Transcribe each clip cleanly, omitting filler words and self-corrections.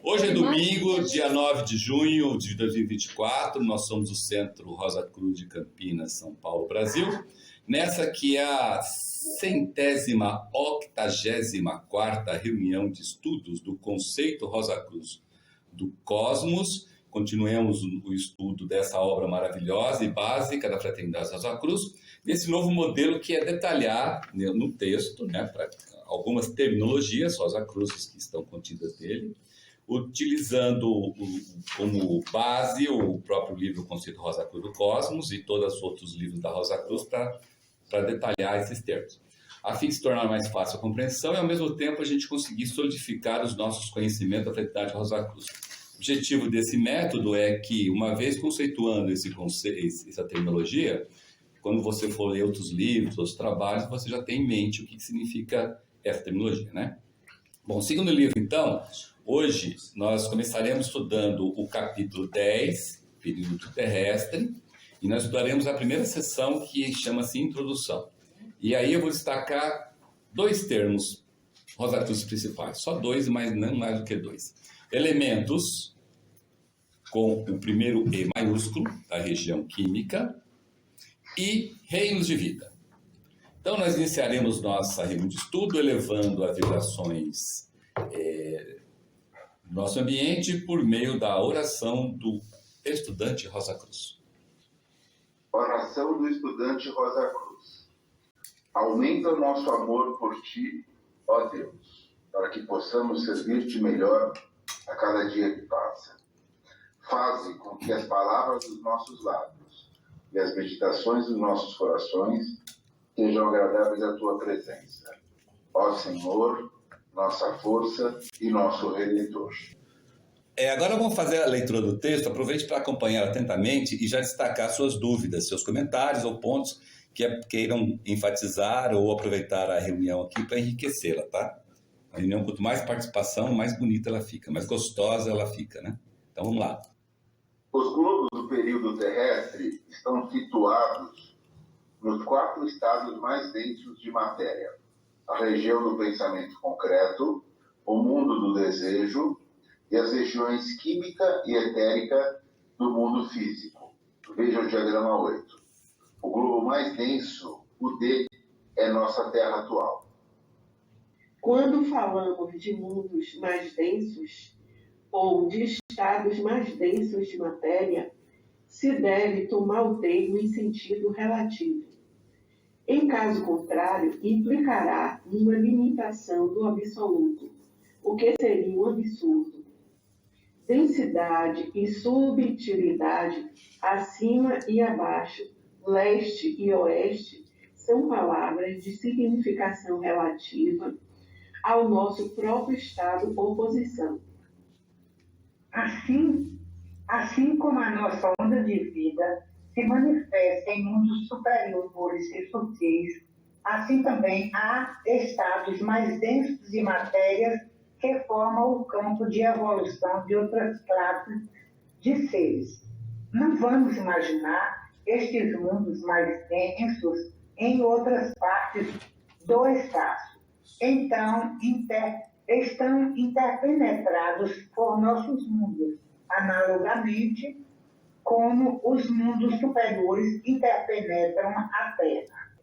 Hoje é domingo, dia 9 de junho de 2024, nós somos o Centro Rosa Cruz de Campinas, São Paulo, Brasil. Nessa que é a 184ª reunião de estudos do conceito Rosa Cruz do Cosmos. Continuemos o estudo dessa obra maravilhosa e básica da Fraternidade Rosa Cruz, desse novo modelo que é detalhar no texto, para algumas terminologias Rosa Cruzes que estão contidas nele, utilizando como base o próprio livro Conceito Rosa Cruz do Cosmos e todos os outros livros da Rosa Cruz para detalhar esses termos, a fim de se tornar mais fácil a compreensão e, ao mesmo tempo, a gente conseguir solidificar os nossos conhecimentos da Fraternidade Rosa Cruz. O objetivo desse método é que, uma vez conceituando essa terminologia, quando você for ler outros livros, outros trabalhos, você já tem em mente o que significa essa terminologia, né? Bom, segundo o livro, então, hoje nós começaremos estudando o capítulo 10, período terrestre, e nós estudaremos a primeira sessão que chama-se Introdução. E aí eu vou destacar dois termos Rosa Cruz principais, só dois, mas não mais do que dois. Elementos, com o primeiro E maiúsculo, da região química, e reinos de vida. Então, nós iniciaremos nossa reunião de estudo elevando as vibrações do nosso ambiente por meio da oração do estudante Rosa Cruz. Oração do estudante Rosa Cruz. Aumenta o nosso amor por Ti, ó Deus, para que possamos servir-te melhor a cada dia que passa. Faze com que as palavras dos nossos lábios e as meditações dos nossos corações sejam agradáveis à Tua presença. Ó Senhor, nossa força e nosso Redentor. Agora vamos fazer a leitura do texto. Aproveite para acompanhar atentamente e já destacar suas dúvidas, seus comentários ou pontos que queiram enfatizar ou aproveitar a reunião aqui para enriquecê-la, tá? A reunião, quanto mais participação, mais bonita ela fica, mais gostosa ela fica, né? Então vamos lá. Os globos do período terrestre estão situados nos 4 estados mais densos de matéria: a região do pensamento concreto, o mundo do desejo e as regiões química e etérica do mundo físico. Veja o diagrama 8. O globo mais denso, o D, é nossa Terra atual. Quando falamos de mundos mais densos ou de estados mais densos de matéria, se deve tomar o termo em sentido relativo. Em caso contrário, implicará uma limitação do absoluto, o que seria um absurdo. Densidade e subtilidade, acima e abaixo, leste e oeste, são palavras de significação relativa ao nosso próprio estado ou posição. Assim como a nossa onda de vida se manifesta em mundos superiores e sutis, assim também há estados mais densos de matéria que formam o campo de evolução de outras classes de seres. Não vamos imaginar estes mundos mais densos em outras partes do espaço. Então, estão interpenetrados por nossos mundos, analogamente como os mundos superiores interpenetram a Terra.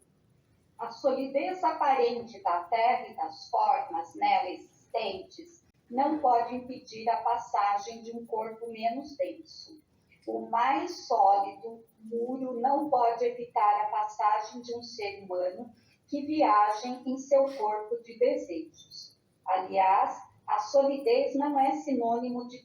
A solidez aparente da Terra e das formas nela existentes não pode impedir a passagem de um corpo menos denso. O mais sólido muro não pode evitar a passagem de um ser humano que viajem em seu corpo de desejos. Aliás, a solidez não é sinônimo de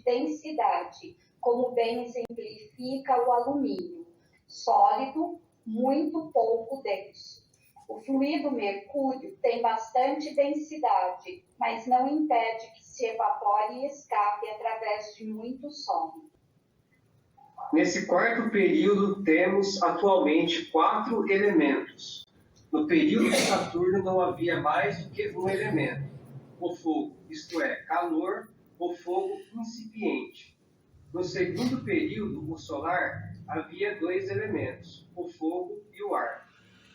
densidade, como bem exemplifica o alumínio. Sólido, muito pouco denso. O fluido mercúrio tem bastante densidade, mas não impede que se evapore e escape através de muito som. Nesse quarto período, temos atualmente 4 elementos. No período de Saturno não havia mais do que um elemento, o fogo, isto é, calor ou fogo incipiente. No segundo período, o solar, havia 2 elementos, o fogo e o ar.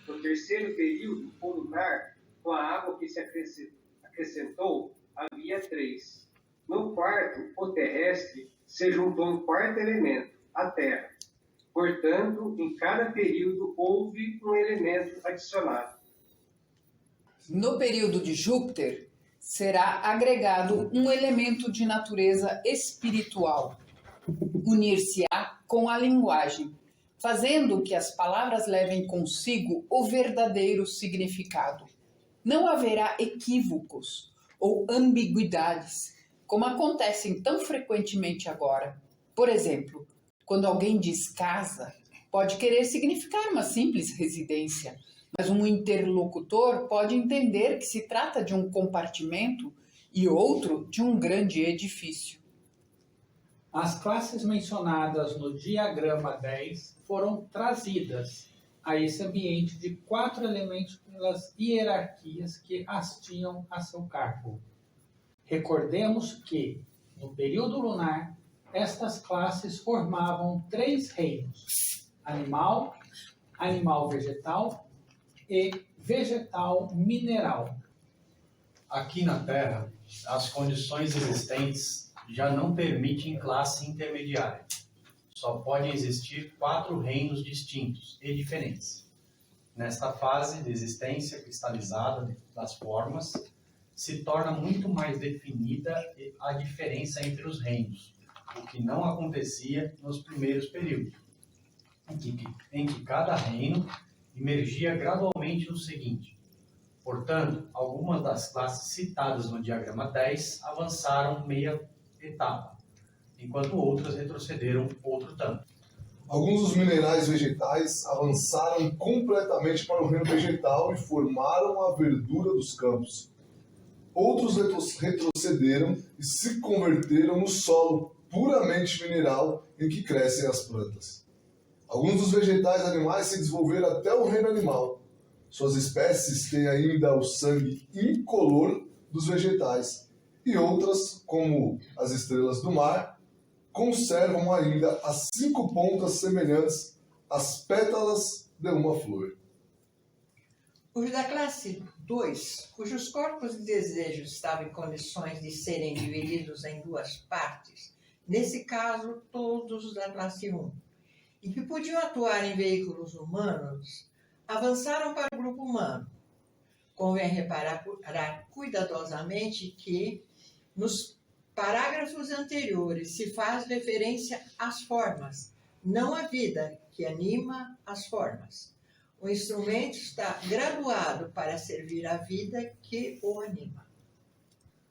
No terceiro período, o lunar, com a água que se acrescentou, havia 3. No quarto, o terrestre, se juntou um quarto elemento, a Terra. Portanto, em cada período houve um elemento adicionado. No período de Júpiter, será agregado um elemento de natureza espiritual. Unir-se-á com a linguagem, fazendo que as palavras levem consigo o verdadeiro significado. Não haverá equívocos ou ambiguidades, como acontecem tão frequentemente agora. Por exemplo, quando alguém diz casa, pode querer significar uma simples residência, mas um interlocutor pode entender que se trata de um compartimento e outro de um grande edifício. As classes mencionadas no diagrama 10 foram trazidas a esse ambiente de 4 elementos pelas hierarquias que as tinham a seu cargo. Recordemos que, no período lunar, estas classes formavam 3 reinos: animal, animal vegetal e vegetal mineral. Aqui na Terra, as condições existentes já não permitem classe intermediária. Só podem existir 4 reinos distintos e diferentes. Nesta fase de existência cristalizada das formas, se torna muito mais definida a diferença entre os reinos, o que não acontecia nos primeiros períodos, em que cada reino emergia gradualmente no seguinte. Portanto, algumas das classes citadas no diagrama 10 avançaram meia etapa, enquanto outras retrocederam outro tanto. Alguns dos minerais vegetais avançaram completamente para o reino vegetal e formaram a verdura dos campos. Outros retrocederam e se converteram no solo puramente mineral em que crescem as plantas. Alguns dos vegetais animais se desenvolveram até o reino animal. Suas espécies têm ainda o sangue incolor dos vegetais, e outras, como as estrelas do mar, conservam ainda as 5 pontas semelhantes às pétalas de uma flor. Os da classe 2, cujos corpos de desejo estavam em condições de serem divididos em 2 partes, nesse caso, todos os da classe 1, e que podiam atuar em veículos humanos, avançaram para o grupo humano. Convém reparar cuidadosamente que, nos parágrafos anteriores, se faz referência às formas, não à vida que anima as formas. O instrumento está graduado para servir à vida que o anima.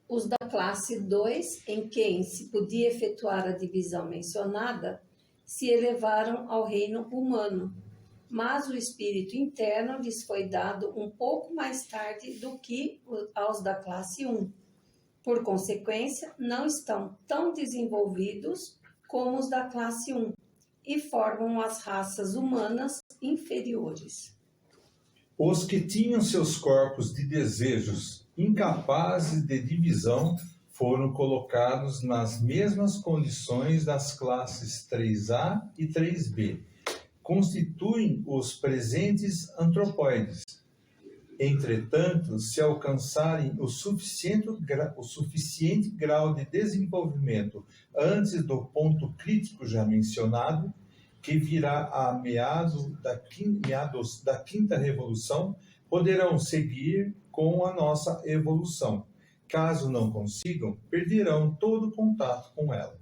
Os da classe 2, em quem se podia efetuar a divisão mencionada, se elevaram ao reino humano, mas o espírito interno lhes foi dado um pouco mais tarde do que aos da classe 1. Por consequência, não estão tão desenvolvidos como os da classe 1 e formam as raças humanas inferiores. Os que tinham seus corpos de desejos incapazes de divisão foram colocados nas mesmas condições das classes 3A e 3B. Constituem os presentes antropóides. Entretanto, se alcançarem o suficiente grau de desenvolvimento antes do ponto crítico já mencionado, que virá a meados da quinta revolução, poderão seguir com a nossa evolução. Caso não consigam, perderão todo contato com ela.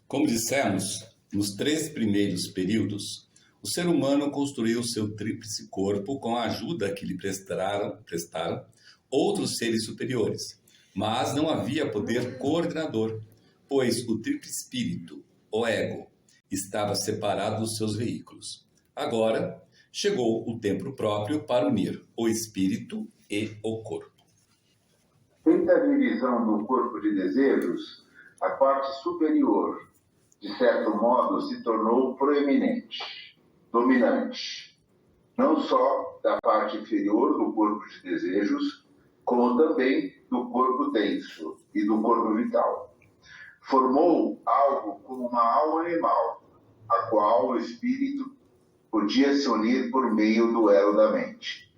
Como dissemos, nos 3 primeiros períodos, o ser humano construiu seu tríplice corpo com a ajuda que lhe prestaram outros seres superiores. Mas não havia poder coordenador, pois o tríplice espírito, o ego, estava separado dos seus veículos. Agora, chegou o tempo próprio para unir o espírito e o corpo. Feita a divisão do corpo de desejos, a parte superior, de certo modo, se tornou proeminente, dominante, não só da parte inferior do corpo de desejos, como também do corpo denso e do corpo vital. Formou algo como uma alma animal, a qual o espírito podia se unir por meio do elo da mente.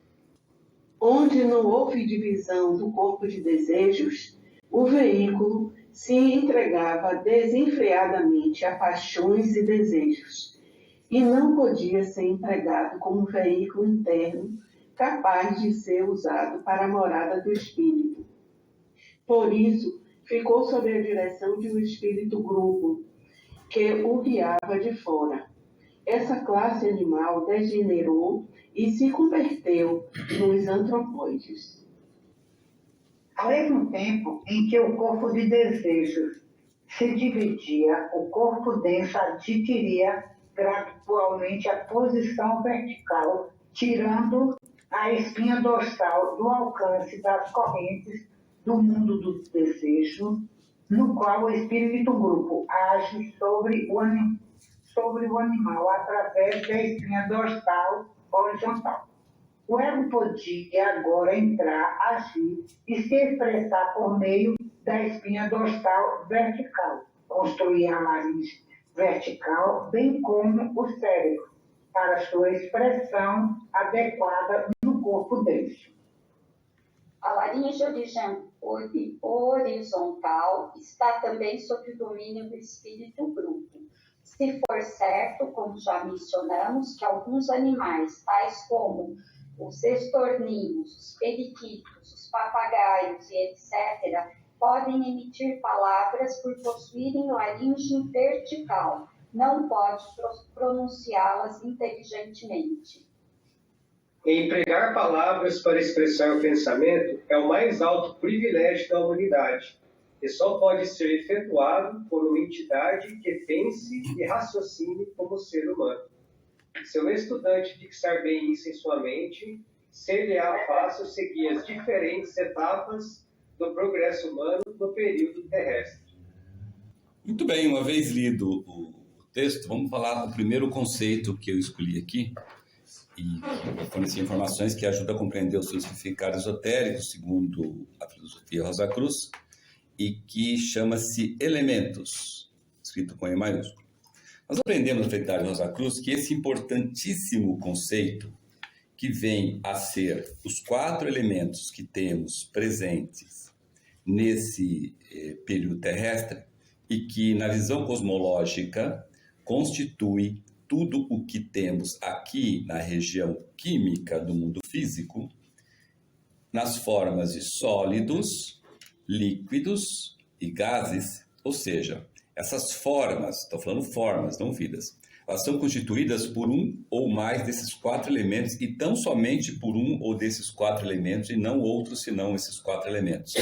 Onde não houve divisão do corpo de desejos, O veículo se entregava desenfreadamente a paixões e desejos, e não podia ser empregado como veículo interno capaz de ser usado para a morada do espírito. Por isso, ficou sob a direção de um espírito grupo, que o guiava de fora. Essa classe animal degenerou e se converteu nos antropóides. Ao mesmo tempo em que o corpo de desejos se dividia, o corpo denso adquiria gradualmente a posição vertical, tirando a espinha dorsal do alcance das correntes do mundo do desejo, no qual o espírito grupo age sobre o animal através da espinha dorsal horizontal. O ego podia agora entrar, agir e se expressar por meio da espinha dorsal vertical, construir a laringe vertical, bem como o cérebro, para sua expressão adequada no corpo denso. A laringe horizontal está também sob o domínio do espírito grupo. Se for certo, como já mencionamos, que alguns animais, tais como os estorninhos, os periquitos, os papagaios e etc., podem emitir palavras por possuírem laringe vertical, não pode pronunciá-las inteligentemente. Empregar palavras para expressar o pensamento é o mais alto privilégio da humanidade e só pode ser efetuado por uma entidade que pense e raciocine como ser humano. Se o estudante fixar bem isso em sua mente, ser-lhe-á fácil seguir as diferentes etapas do progresso humano no período terrestre. Muito bem, uma vez lido o texto, vamos falar do primeiro conceito que eu escolhi aqui e fornecer informações que ajudam a compreender os seus significados esotéricos, segundo a filosofia Rosa Cruz, e que chama-se elementos, escrito com E maiúsculo. Nós aprendemos na Fraternidade Rosa Cruz que esse importantíssimo conceito, que vem a ser os 4 elementos que temos presentes nesse período terrestre e que, na visão cosmológica, constitui tudo o que temos aqui na região química do mundo físico, nas formas de sólidos, líquidos e gases, ou seja, essas formas, estou falando formas, não vidas, elas são constituídas por um ou mais desses 4 elementos e tão somente por um ou desses 4 elementos e não outros senão esses 4 elementos,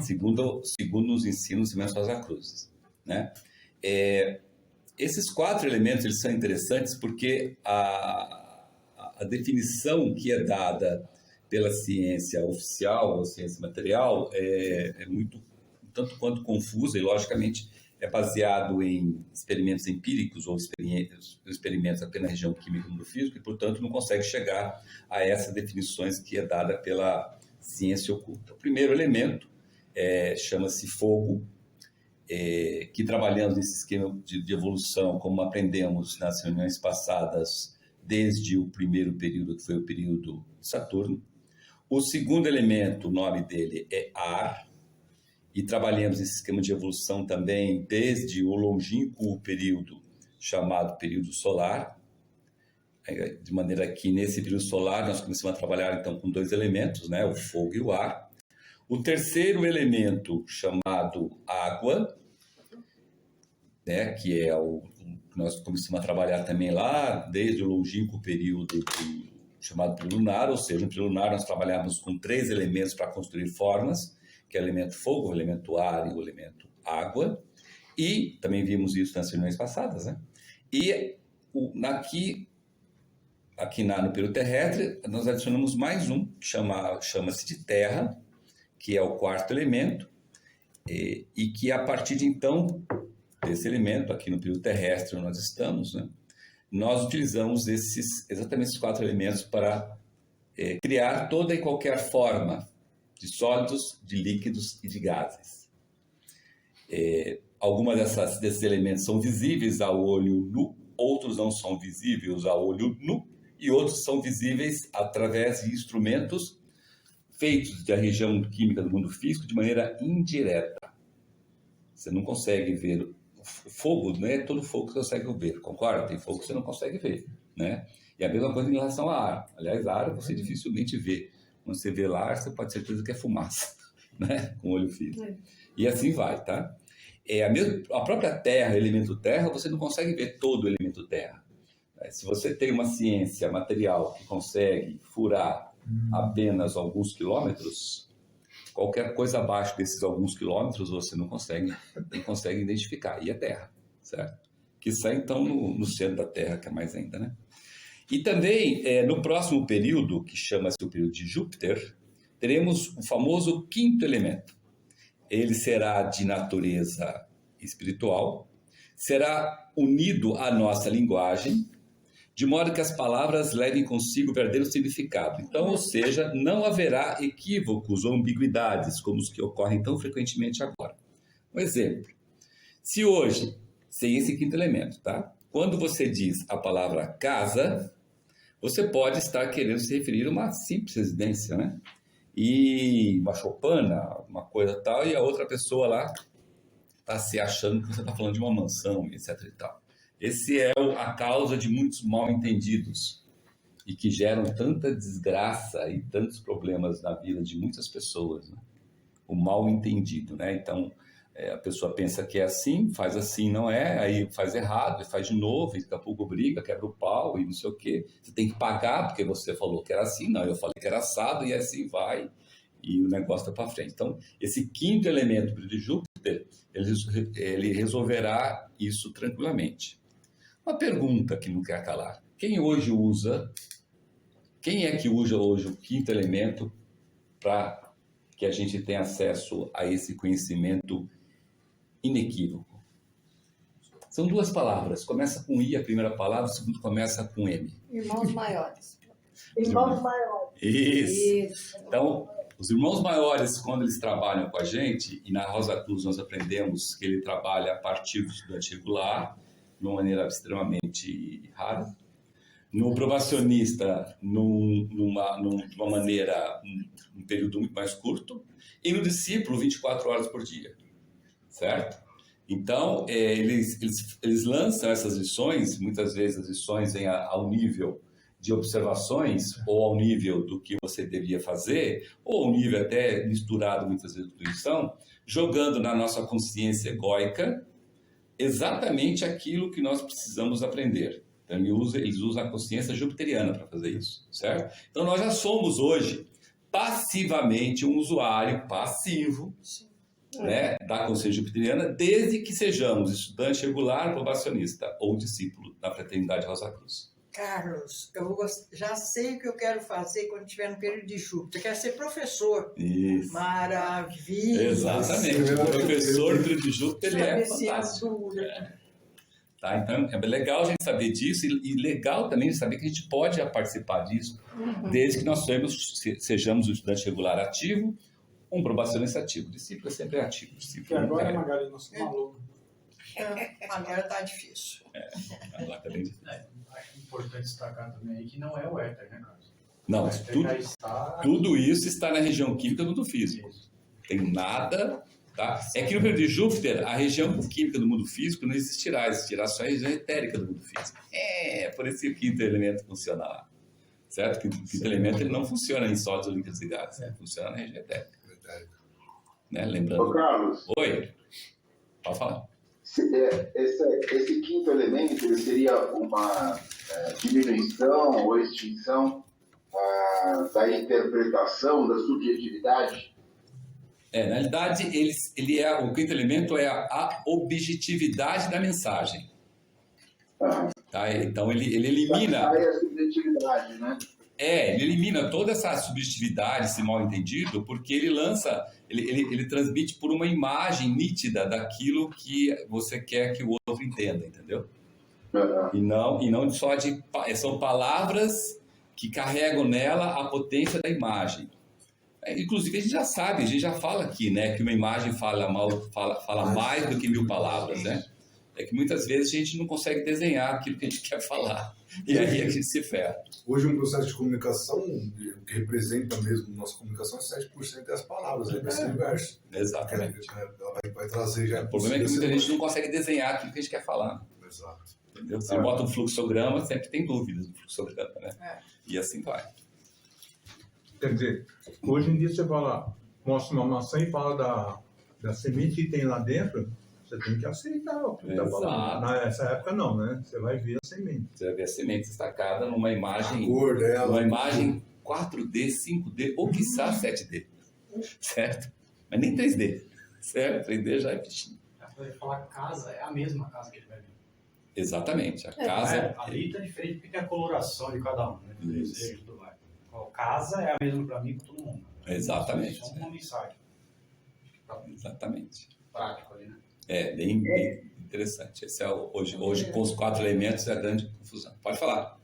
segundo os ensinos de Rosa Cruz, né? Esses 4 elementos eles são interessantes porque a definição que é dada pela ciência oficial ou ciência material é muito, tanto quanto confusa e, logicamente, é baseado em experimentos empíricos ou experimentos apenas na região química do mundo físico e, portanto, não consegue chegar a essas definições que é dada pela ciência oculta. O primeiro elemento chama-se fogo, que trabalhamos nesse esquema de evolução, como aprendemos nas reuniões passadas, desde o primeiro período, que foi o período de Saturno. O segundo elemento, o nome dele é ar, e trabalhamos esse esquema de evolução também desde o longínquo período chamado período solar, de maneira que nesse período solar nós começamos a trabalhar então com 2 elementos, né, o fogo e o ar. O terceiro elemento chamado água, né, que é o que nós começamos a trabalhar também lá desde o longínquo período chamado período lunar, ou seja, no período lunar nós trabalhamos com 3 elementos para construir formas, que é o elemento fogo, o elemento ar e o elemento água, e também vimos isso nas reuniões passadas, né? E aqui no período terrestre, nós adicionamos mais um, que chama-se de terra, que é o 4º elemento, e que a partir de então, desse elemento, aqui no período terrestre onde nós estamos, né, nós utilizamos exatamente esses 4 elementos para criar toda e qualquer forma de sólidos, de líquidos e de gases. Algumas desses elementos são visíveis ao olho nu, outros não são visíveis ao olho nu, e outros são visíveis através de instrumentos efeitos da região química do mundo físico de maneira indireta. Você não consegue ver o fogo, não é todo fogo que você consegue ver, concorda? Tem fogo que você não consegue ver, né? E a mesma coisa em relação ao ar. Aliás, ar você dificilmente vê. Quando você vê lá, você pode ter certeza que é fumaça, né? Com o olho físico. E assim vai, tá? A própria terra, elemento terra, você não consegue ver todo o elemento terra. Se você tem uma ciência material que consegue furar apenas alguns quilômetros, qualquer coisa abaixo desses alguns quilômetros você não consegue identificar. E é terra, certo? Que está então no centro da Terra, que é mais ainda, né? E também, no próximo período, que chama-se o período de Júpiter, teremos o famoso quinto elemento. Ele será de natureza espiritual, será unido à nossa linguagem, de modo que as palavras levem consigo o verdadeiro significado. Então, ou seja, não haverá equívocos ou ambiguidades, como os que ocorrem tão frequentemente agora. Um exemplo. Se hoje, sem esse quinto elemento, tá? Quando você diz a palavra casa, você pode estar querendo se referir a uma simples residência, né? E uma choupana, uma coisa tal, e a outra pessoa lá está se achando que você está falando de uma mansão, etc. e tal. Esse é a causa de muitos mal-entendidos e que geram tanta desgraça e tantos problemas na vida de muitas pessoas, né? O mal-entendido, né? Então, a pessoa pensa que é assim, não é, aí faz errado, e faz de novo, e daqui a pouco briga, quebra o pau e não sei o quê. Você tem que pagar porque você falou que era assim, não, eu falei que era assado, e assim vai, e o negócio está para frente. Então, esse quinto elemento de Júpiter, ele resolverá isso tranquilamente. Uma pergunta que não quer calar. Quem é que usa hoje o quinto elemento para que a gente tenha acesso a esse conhecimento inequívoco? São duas palavras. Começa com I a primeira palavra, a segunda começa com M. Irmãos maiores. Irmãos maiores. Isso. Então, os irmãos maiores, quando eles trabalham com a gente, e na Rosa Cruz nós aprendemos que ele trabalha a partir do estudante regular, de uma maneira extremamente rara. No probacionista, numa maneira, um período muito mais curto. E no discípulo, 24 horas por dia. Certo? Então, eles lançam essas lições, muitas vezes as lições vêm ao nível de observações, ou ao nível do que você deveria fazer, ou ao nível até misturado, muitas vezes, de intuição, jogando na nossa consciência egóica exatamente aquilo que nós precisamos aprender. Então, eles usam a consciência jupiteriana para fazer isso, certo? Então, nós já somos hoje, passivamente, um usuário passivo, né, da consciência jupiteriana, desde que sejamos estudante regular, probacionista ou discípulo da Fraternidade Rosa Cruz. Carlos, já sei o que eu quero fazer quando estiver no período de Júpiter. Eu quero ser professor. Isso. Maravilha. Exatamente. O professor do período de Júpiter, ele é fantástico. Tá? Então, é legal a gente saber disso e legal também saber que a gente pode participar disso, desde que nós sejamos um estudante regular ativo, um probacionista ativo. O discípulo é sempre ativo. E agora, Magali, nós somos alunos. Agora está difícil. Agora está bem difícil. Acho importante destacar também aí que não é o éter, né, Carlos? Não, tudo isso está na região química do mundo físico. Tem nada, tá? É que no período de Júpiter, a região química do mundo físico não existirá só a região etérica do mundo físico. Por isso que o quinto elemento funciona lá. Certo? Que o quinto elemento ele não funciona em sólidos, líquidos e gases, funciona na região etérica. Né? Lembrando. Ô, Carlos. Oi. Pode falar. Esse quinto elemento ele seria uma diminuição ou extinção da interpretação, da subjetividade? Na realidade, o quinto elemento é a objetividade da mensagem. Tá? Então, ele elimina... a subjetividade, né? Ele elimina toda essa subjetividade, esse mal-entendido, porque ele transmite por uma imagem nítida daquilo que você quer que o outro entenda, entendeu? E não só são palavras que carregam nela a potência da imagem. Inclusive, a gente já sabe, a gente já fala aqui, né, que uma imagem fala mais do que 1000 palavras, né? é que muitas vezes a gente não consegue desenhar aquilo que a gente quer falar. E aí a gente se ferra. Hoje um processo de comunicação, o que representa mesmo nossa comunicação é 7% das palavras, aí vai ser o inverso. Exatamente. Vai trazer já... O problema é que muita gente não consegue desenhar aquilo que a gente quer falar. Exato. Entendeu? Você bota um fluxograma, sempre tem dúvidas no fluxograma, né? E assim vai. Quer dizer, hoje em dia você fala, mostra uma maçã e fala da semente que tem lá dentro, você tem que aceitar o que está falando. Nessa época não, né? Você vai ver a semente. Você vai ver a semente destacada numa imagem, cor dela, numa imagem 4D, 5D ou quiçá 7D. Certo? Mas nem 3D. Certo? 3D já é bichinho. Eu ia falar casa, é a mesma casa que ele vai ver. Exatamente. A casa... ali está diferente porque tem a coloração de cada um, né? Desejo, tudo mais. A casa é a mesma para mim para todo mundo. Exatamente. Só uma mensagem. Exatamente. Prático ali, né? Bem interessante. Esse é hoje, com os 4 elementos, é a grande confusão. Pode falar.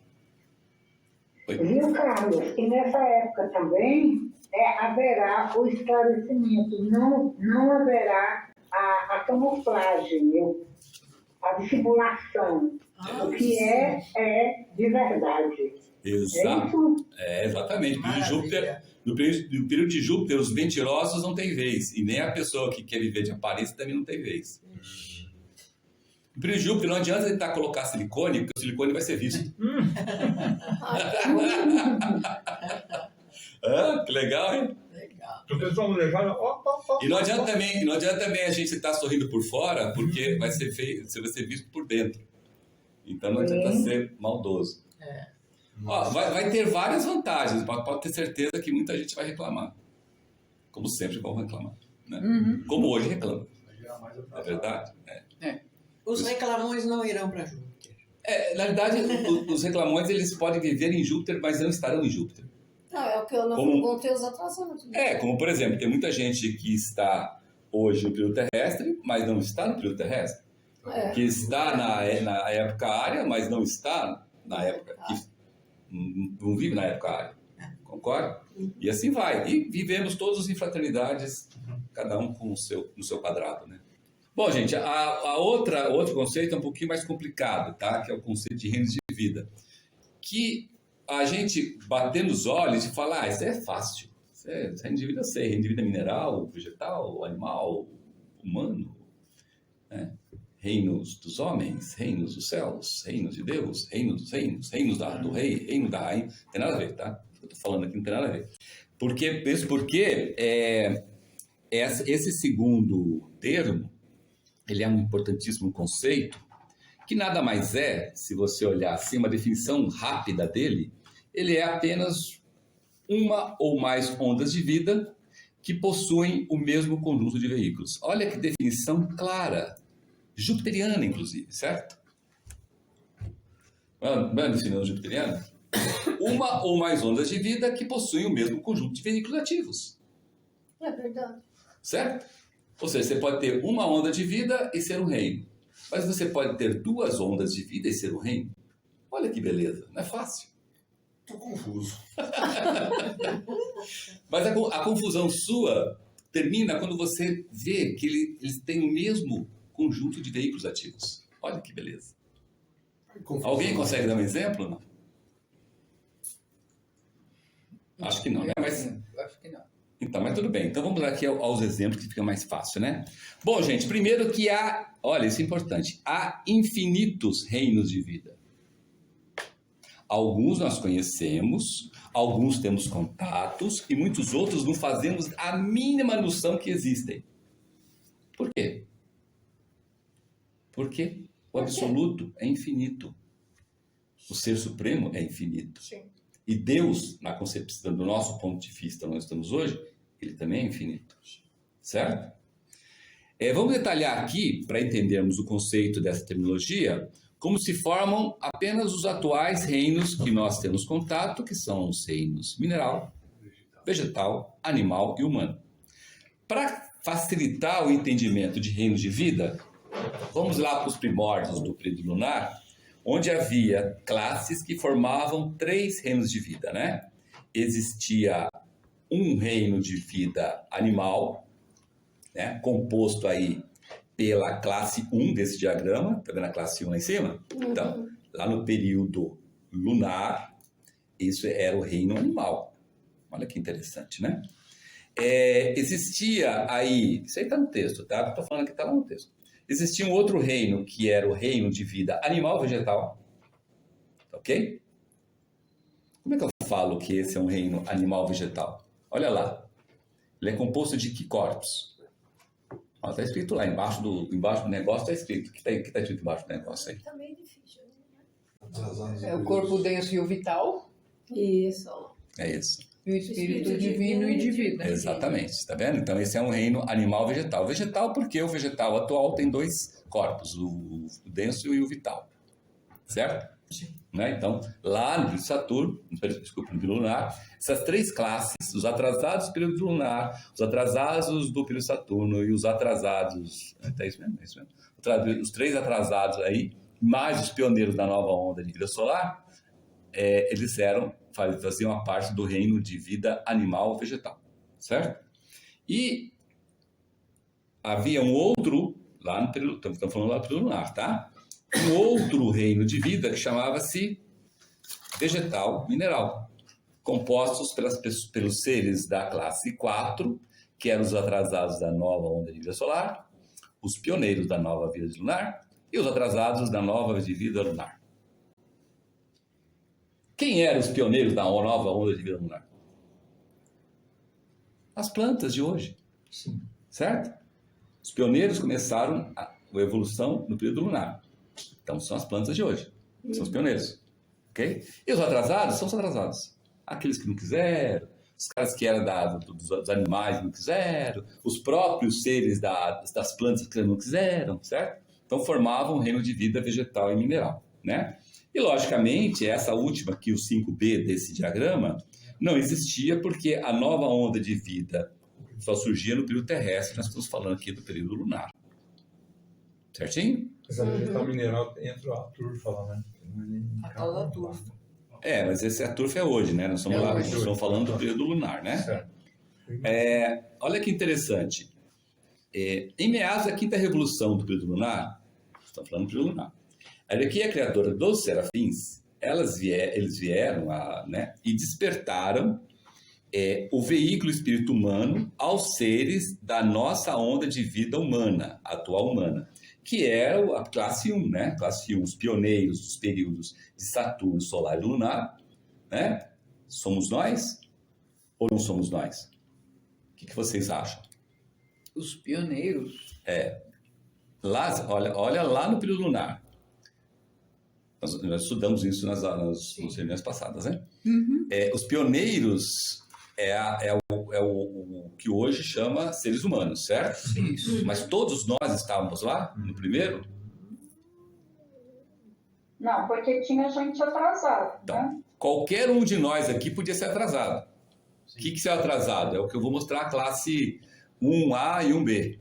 Viu, Carlos? E nessa época também haverá o esclarecimento, não haverá a camuflagem, a dissimulação. O que é de verdade. Exato. Exatamente. No período de Júpiter, os mentirosos não têm vez. E nem a pessoa que quer viver de aparência também não tem vez. No período de Júpiter, não adianta tentar colocar silicone, porque o silicone vai ser visto. Que legal, hein? E não adianta também a gente estar sorrindo por fora, porque vai ser feio, você vai ser visto por dentro. Então não adianta ser maldoso. Vai ter várias vantagens, mas pode ter certeza que muita gente vai reclamar. Como sempre vão reclamar. Né? Como hoje reclamam. É verdade? Os reclamões não irão para Júpiter. Na verdade, os reclamões eles podem viver em Júpiter, mas não estarão em Júpiter. Não, é o que eu não vou ter os atrasados. Como por exemplo, tem muita gente que está hoje no período terrestre, mas não está no período terrestre. Que está na época área, mas não está na época... não vive na época área. Concorda? E assim vai. E vivemos todos em fraternidades, cada um no seu quadrado, né? Bom, gente, outro conceito é um pouquinho mais complicado, tá? Que é o conceito de reinos de vida. Que a gente bater nos olhos e falar, isso é fácil. Isso é reino de vida, eu sei. Reino de vida mineral, vegetal, animal, humano. Né? Reinos dos homens, reinos dos céus, reinos de Deus, reinos dos reinos, reinos do rei, reino da rainha. Não tem nada a ver, tá? O que eu tô falando aqui não tem nada a ver. Porque esse segundo termo, ele é um importantíssimo conceito, que nada mais é, se você olhar assim, uma definição rápida dele, ele é apenas uma ou mais ondas de vida que possuem o mesmo conjunto de veículos. Olha que definição clara, jupiteriana, inclusive, certo? Não é definição jupiteriana? Uma ou mais ondas de vida que possuem o mesmo conjunto de veículos ativos. É verdade. Certo? Ou seja, você pode ter uma onda de vida e ser um reino. Mas você pode ter 2 ondas de vida e ser um reino. Olha que beleza, não é fácil. Estou confuso. Mas a confusão sua termina quando você vê que eles têm o mesmo conjunto de veículos ativos. Olha que beleza. Alguém consegue dar um exemplo? Não? Acho que não, né? Acho que não. Então, mas tudo bem. Então vamos aqui aos exemplos que fica mais fácil, né? Bom, gente, primeiro que olha, isso é importante, há infinitos reinos de vida. Alguns nós conhecemos, alguns temos contatos e muitos outros não fazemos a mínima noção que existem. Por quê? Porque o absoluto é infinito. O ser supremo é infinito. Sim. E Deus, na concepção do nosso ponto de vista, nós estamos hoje, ele também é infinito. Certo? Vamos detalhar aqui, para entendermos o conceito dessa terminologia, como se formam apenas os atuais reinos que nós temos contato, que são os reinos mineral, vegetal, animal e humano. Para facilitar o entendimento de reinos de vida, vamos lá para os primórdios do período lunar, onde havia classes que formavam 3 reinos de vida, né? Existia um reino de vida animal, né? Composto aí pela classe 1 desse diagrama, tá vendo a classe 1 lá em cima? Então, lá no período lunar, isso era o reino animal. Olha que interessante, né? Existia aí, isso aí está no texto, tá? Estou falando que está lá no texto. Existia um outro reino, que era o reino de vida animal vegetal. Ok? Como é que eu falo que esse é um reino animal vegetal? Olha lá. Ele é composto de que corpos? Está escrito lá, embaixo do negócio está escrito. O que está escrito embaixo do negócio aí? Tá meio difícil. É o corpo denso e o vital. Isso. É isso. E o espírito divino e de vida. Exatamente, está vendo? Então esse é um reino animal vegetal. Vegetal porque o vegetal atual tem dois corpos, o denso e o vital. Certo? Sim. Né? Então, lá no período Saturno, desculpa, no período lunar, essas três classes, os atrasados do período lunar, os atrasados do período Saturno e os atrasados... É isso mesmo? Os três atrasados aí, mais os pioneiros da nova onda de vida solar, eles faziam a parte do reino de vida animal vegetal, certo? E havia um outro, lá no período, estamos falando lá do período lunar, tá? Um outro reino de vida que chamava-se vegetal mineral, compostos pelos seres da classe 4, que eram os atrasados da nova onda de vida solar, os pioneiros da nova vida lunar e os atrasados da nova de vida lunar. Quem eram os pioneiros da nova onda de vida lunar? As plantas de hoje. Sim. Certo? Os pioneiros começaram a evolução no período lunar. Então, são as plantas de hoje. São os pioneiros. Ok? E os atrasados são os atrasados. Aqueles que não quiseram, os caras que eram dos animais que não quiseram, os próprios seres das plantas que não quiseram, certo? Então, formavam um reino de vida vegetal e mineral, né? E, logicamente, essa última aqui, o 5B desse diagrama, não existia porque a nova onda de vida só surgia no período terrestre. Nós estamos falando aqui do período lunar. Certinho? Essa vegetal mineral entra a turfa lá, né? A tal da turfa. Mas a turfa é hoje, né? Nós estamos falando do período lunar, né? Certo. Olha que interessante. Em meados da quinta revolução do período lunar, estamos falando do período lunar, a hierarquia criadora dos serafins, eles vieram né, e despertaram o veículo espírito humano aos seres da nossa onda de vida humana, atual humana, que era a classe 1, né? Classe 1, os pioneiros dos períodos de Saturno, solar e lunar, né? Somos nós ou não somos nós? O que vocês acham? Os pioneiros. Lá, olha lá no período lunar. Nós estudamos isso nas reuniões passadas, né? Uhum. Os pioneiros é o que hoje chama seres humanos, certo? Isso. Mas todos nós estávamos lá no primeiro? Não, porque tinha gente atrasada, Então, né? qualquer um de nós aqui podia ser atrasado. O que é atrasado? É o que eu vou mostrar a classe 1A e 1B.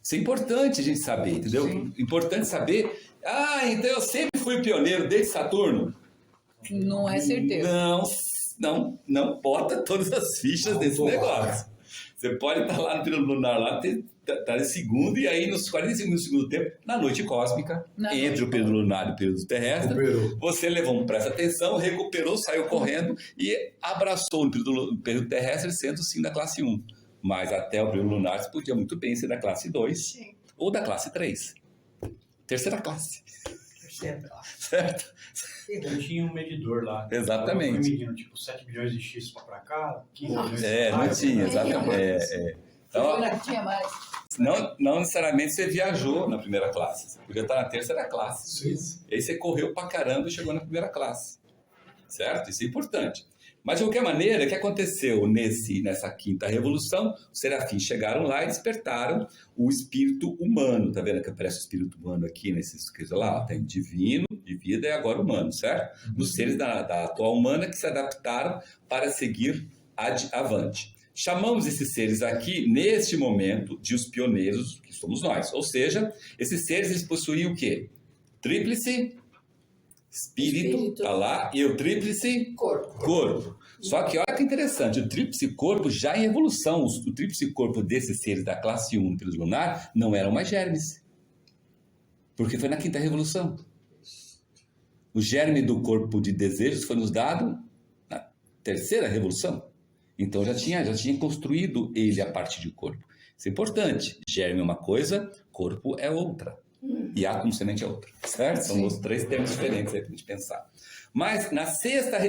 Isso é importante a gente saber, entendeu? Sim. Importante saber. Então eu sempre fui pioneiro desde Saturno? Não é certeza. Não bota todas as fichas desse negócio. Você pode estar lá no período lunar, lá, tá em segundo, e aí nos 45 do segundo tempo, na noite cósmica, entre o período lunar e o período terrestre, você levou presta atenção, recuperou, saiu correndo e abraçou o período terrestre, sendo sim da classe 1. Mas até o período lunar você podia muito bem ser da classe 2 ou da classe 3. Terceira classe. Certo? Eu tinha um medidor lá. Exatamente. Eu fui medindo tipo 7 bilhões de X para cá, 15 bilhões não tinha, exatamente. Então, não tinha mais. Não necessariamente você viajou na primeira classe. Você podia estar na terceira classe. Isso. E aí você correu pra caramba e chegou na primeira classe. Certo? Isso é importante. Mas, de qualquer maneira, o que aconteceu nessa quinta revolução? Os serafins chegaram lá e despertaram o espírito humano. Tá vendo que aparece o espírito humano aqui nesses coisas lá? Tem divino, de vida e agora humano, certo? Nos seres da atual humana que se adaptaram para seguir avante. Chamamos esses seres aqui, neste momento, de os pioneiros, que somos nós. Ou seja, esses seres eles possuíam o quê? Tríplice Espírito, tá lá, e o tríplice corpo. Só que olha que interessante, o tríplice corpo já em evolução, o tríplice corpo desses seres da classe 1 do período lunar não eram mais germes. Porque foi na quinta revolução. O germe do corpo de desejos foi nos dado na terceira revolução. Então já tinha construído ele a partir do corpo. Isso é importante. Germe é uma coisa, corpo é outra. E átomo semente é outra. Certo? São os três termos diferentes aí para a gente pensar. Mas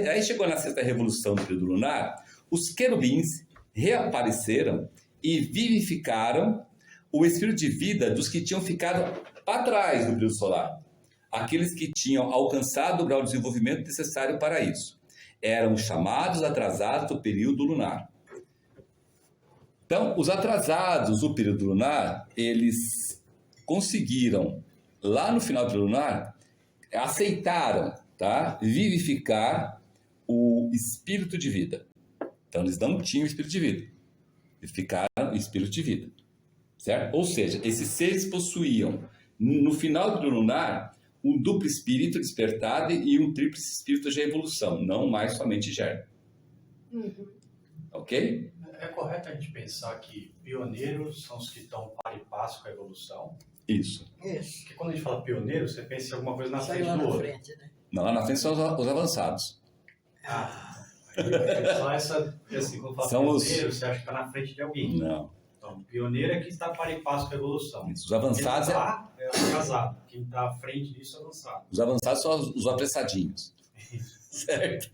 aí chegou na sexta revolução do período lunar, os querubins reapareceram e vivificaram o espírito de vida dos que tinham ficado para trás do período solar. Aqueles que tinham alcançado o grau de desenvolvimento necessário para isso. Eram chamados atrasados do período lunar. Então, os atrasados do período lunar, eles conseguiram, lá no final do período lunar, aceitaram, tá, vivificar o espírito de vida. Então, eles não tinham espírito de vida. Eles ficaram o espírito de vida. Certo? Ou seja, esses seres possuíam, no final do período lunar, um duplo espírito despertado e um tríplice espírito de evolução, não mais somente germe. Ok? É correto a gente pensar que pioneiros são os que estão par e passo com a evolução? Isso. Porque quando a gente fala pioneiro, você pensa em alguma coisa na Sai frente lá do na outro. frente, né? Não, lá na frente são os avançados. Só essa, assim, quando fala São os- pioneiro, você acha que está na frente de alguém. Não. Então, pioneiro é que está par e passo com a evolução. Os avançados Quem tá é o casado. Quem está à frente disso é o avançado. Os avançados são os apressadinhos. Certo?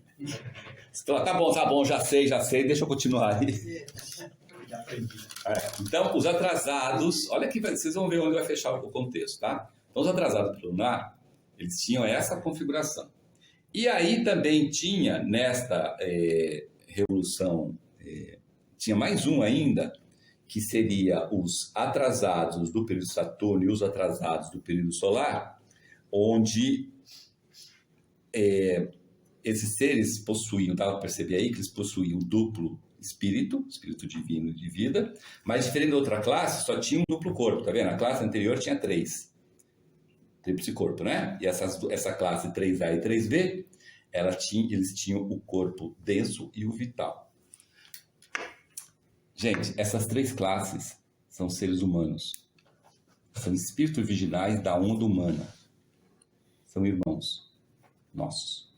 Você fala, tá bom, já sei, deixa eu continuar aí. Já aprendi. Então, os atrasados, olha aqui, vocês vão ver onde vai fechar o contexto, tá? Então, os atrasados do lunar, eles tinham essa configuração. E aí também tinha, nesta revolução, tinha mais um ainda, que seria os atrasados do período Saturno e os atrasados do período solar, onde esses seres possuíam, dá para perceber aí que eles possuíam duplo espírito divino de vida, mas diferente da outra classe, só tinha um duplo corpo, tá vendo? A classe anterior tinha 3, tríplice corpo, né? E essa classe 3A e 3B, eles tinham o corpo denso e o vital. Gente, essas 3 classes são seres humanos. São espíritos virginais da onda humana. São irmãos nossos.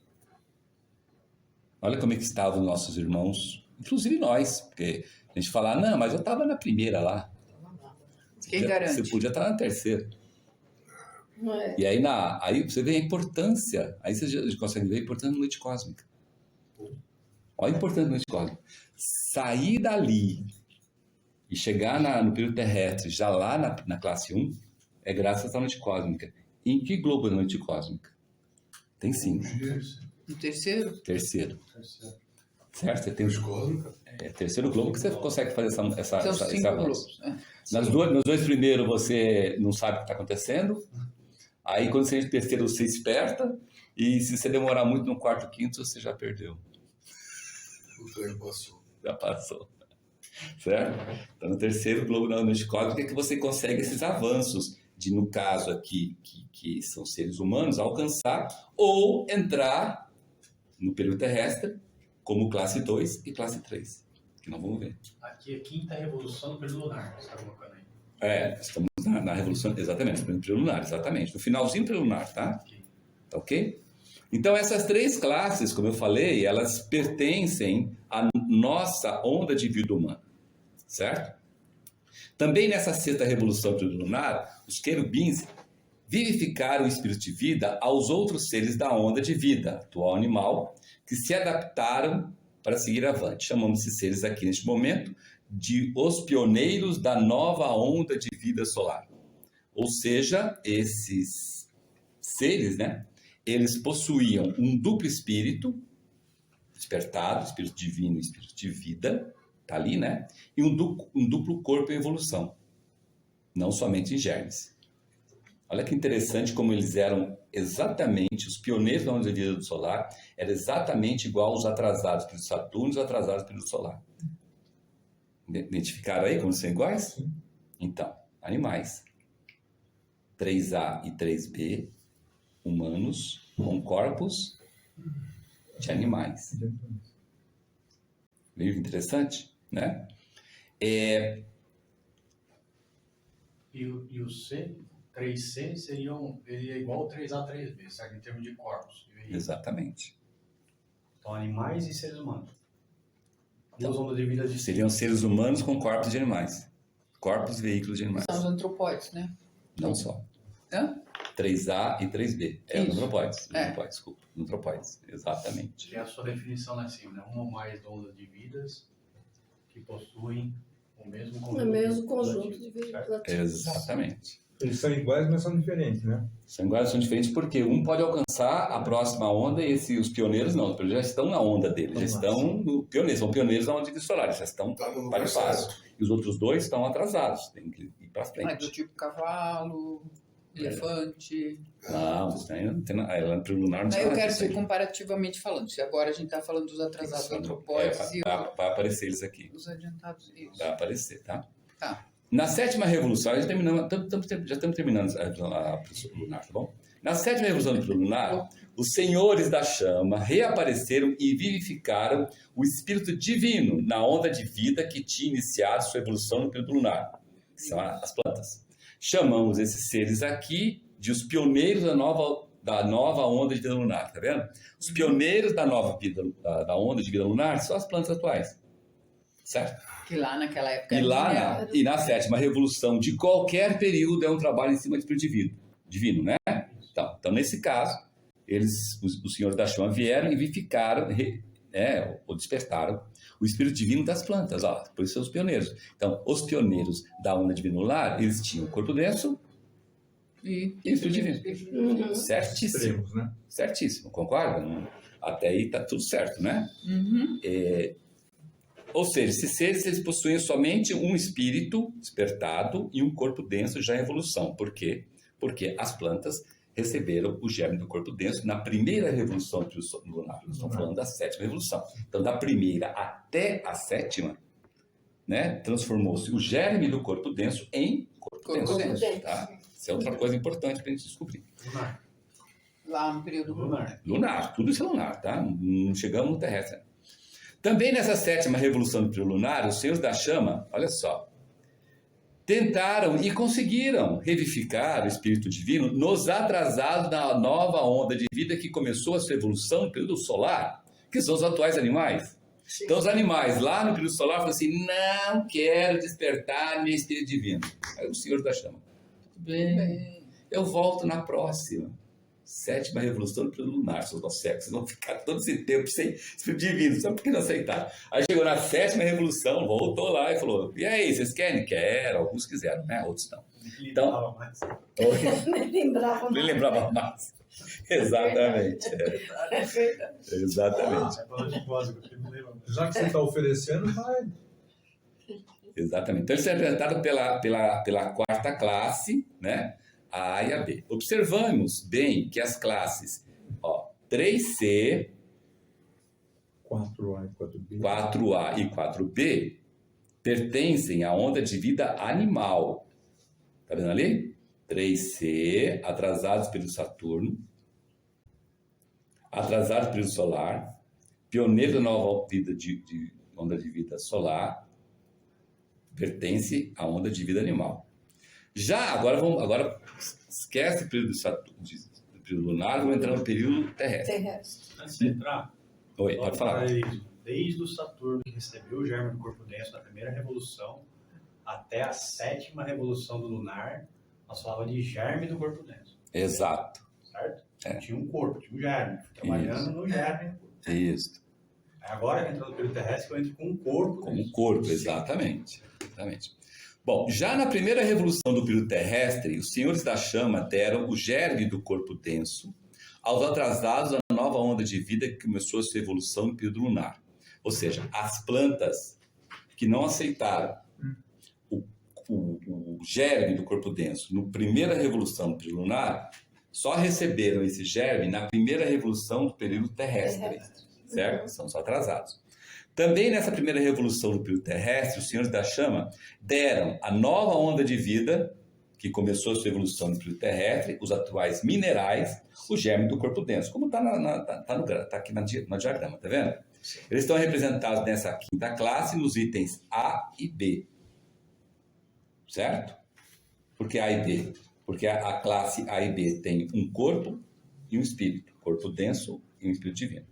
Olha como é que estavam os nossos irmãos, inclusive nós, porque a gente fala, não, mas eu estava na primeira lá. Quem garante? Você podia estar na terceira. Não é? E aí você vê a importância, aí você já consegue ver a importância da noite cósmica. Olha a importância da noite cósmica. Sair dali e chegar no período terrestre, já lá na classe 1, é graças à noite cósmica. E em que globo é a noite cósmica? Tem 5. No terceiro? Terceiro. Certo? Você tem terceiro globo que você consegue fazer esse São 5 avanço. globos. Nos 2 primeiros você não sabe o que está acontecendo. Aí quando você entra no terceiro você esperta. E se você demorar muito no quarto, quinto, você já perdeu. Já passou. Certo? Então no terceiro globo da noite cósmica é que você consegue esses avanços. De, no caso aqui, que são seres humanos, alcançar ou entrar no período terrestre como classe 2 e classe 3, que nós vamos ver. Aqui é a quinta revolução do período lunar, você está colocando aí. Estamos na revolução, exatamente, no período lunar, exatamente, no finalzinho do período lunar, tá? Tá ok? Então essas 3 classes, como eu falei, elas pertencem à nossa onda de vida humana, certo? Também nessa sexta revolução do período lunar, os querubins vivificaram o espírito de vida aos outros seres da onda de vida, atual animal, que se adaptaram para seguir avante. Chamamos esses seres aqui neste momento de os pioneiros da nova onda de vida solar. Ou seja, esses seres, né, eles possuíam um duplo espírito, despertado, espírito divino e espírito de vida, tá ali, né, e um duplo corpo em evolução, não somente em germes. Olha que interessante como eles eram exatamente, os pioneiros da onda de vida do solar, eram exatamente igual aos atrasados pelos Saturno e os atrasados pelo solar. Identificaram aí como são iguais? Sim. Então, animais. 3A e 3B, humanos, com corpos de animais. Meio interessante, né? E o C, 3C, ele é igual ao 3A, 3B, certo? Em termos de corpos. Exatamente. Então, animais e seres humanos. Duas ondas de vida distintas. Seriam seres humanos com corpos de animais. Corpos e veículos de animais. São os antropóides, né? Não só. Hã? 3A e 3B. É os antropóides. É. Antropóides, exatamente. Tem a sua definição lá em cima, né? Uma ou mais ondas de vidas que possuem o mesmo conjunto de vidas. Exatamente. Eles são iguais, mas são diferentes, né? São iguais, são diferentes porque um pode alcançar a próxima onda e os pioneiros não. Os pioneiros já estão na onda deles, já estão no pioneiros, são pioneiros da onda de solar, já estão para fácil. E os outros dois estão atrasados, tem que ir para frente. É do tipo cavalo, elefante. Não, isso aí não tem nada. Ela lunar não tem Eu nada quero disso dizer aí. comparativamente falando. Se agora a gente está falando dos atrasados antropóides e vai aparecer eles aqui. os adiantados. Isso. Vai aparecer, tá? Tá. Na sétima revolução, já estamos terminando a revolução lunar, tá bom? Na sétima revolução do período lunar, os senhores da chama reapareceram e vivificaram o espírito divino na onda de vida que tinha iniciado sua evolução no período lunar, que são as plantas. Chamamos esses seres aqui de os pioneiros da nova onda de vida lunar, tá vendo? Os pioneiros da nova vida, da onda de vida lunar são as plantas atuais, certo? Que lá naquela época... E na sétima revolução de qualquer período é um trabalho em cima de espírito divino, né? Então, nesse caso, os senhores da chama vieram e vivificaram, ou despertaram o espírito divino das plantas, ó, por isso são os pioneiros. Então, os pioneiros da onda divina lunar, eles tinham corpo denso e espírito divino. Certíssimo. Extremos, né? Certíssimo, concorda? Até aí tá tudo certo, né? Ou seja, esses seres eles possuem somente um espírito despertado e um corpo denso já em evolução. Por quê? Porque as plantas receberam o germe do corpo denso na primeira revolução lunar. Nós estamos falando da sétima revolução. Então, da primeira até a sétima, né, transformou-se o germe do corpo denso em corpo denso. Tá? Isso é outra coisa importante para a gente descobrir. Lunar. Lá no período lunar. Lunar, tudo isso é lunar, tá? Não chegamos no terrestre. Também nessa sétima revolução do período lunar, os senhores da chama, olha só, tentaram e conseguiram revivificar o espírito divino nos atrasados da nova onda de vida que começou a sua evolução no período solar, que são os atuais animais. Sim. Então os animais lá no período solar falam assim, não quero despertar meu espírito divino. Aí o senhor da chama, tudo bem, eu volto na próxima. Sétima revolução do período lunar, seus vocês vão ficar todo esse tempo sem espírito divino, só porque não aceitaram. Aí chegou na sétima revolução, voltou lá e falou, e aí, vocês querem? Quero, alguns quiseram, né? Outros não. Então, nem lembrava mais. Exatamente. Exatamente. Já que você está oferecendo, vai. Exatamente. Então, ele é representado pela quarta classe, né? A A e a B. Observamos bem que as classes 3C, 4A e 4B pertencem à onda de vida animal. Está vendo ali? 3C, atrasados pelo Saturno, atrasados pelo Solar, pioneiro da nova vida onda de vida solar, pertence à onda de vida animal. Já, agora esquece o período do período lunar, vamos entrar no período terrestre. Antes de entrar, oi, pode falar. Desde o Saturno que recebeu o germe do corpo denso da primeira revolução até a sétima revolução do lunar, nós falávamos de germe do corpo denso. Exato. Certo? Tinha um corpo, tinha um germe, trabalhando no germe. Isso. Agora que entrou no período terrestre, eu entro com um corpo. Com um corpo, exatamente. Bom, já na primeira revolução do período terrestre, os senhores da chama deram o germe do corpo denso aos atrasados da nova onda de vida que começou a sua evolução no período lunar. Ou seja, as plantas que não aceitaram o germe do corpo denso na primeira revolução do período lunar só receberam esse germe na primeira revolução do período terrestre. Certo? São só atrasados. Também nessa primeira revolução do período terrestre, os senhores da chama deram a nova onda de vida que começou sua evolução no período terrestre, os atuais minerais, o germe do corpo denso, como está aqui no diagrama, tá vendo? Eles estão representados nessa quinta classe nos itens A e B, certo? Por que A e B? Porque a classe A e B tem um corpo e um espírito, corpo denso e um espírito divino.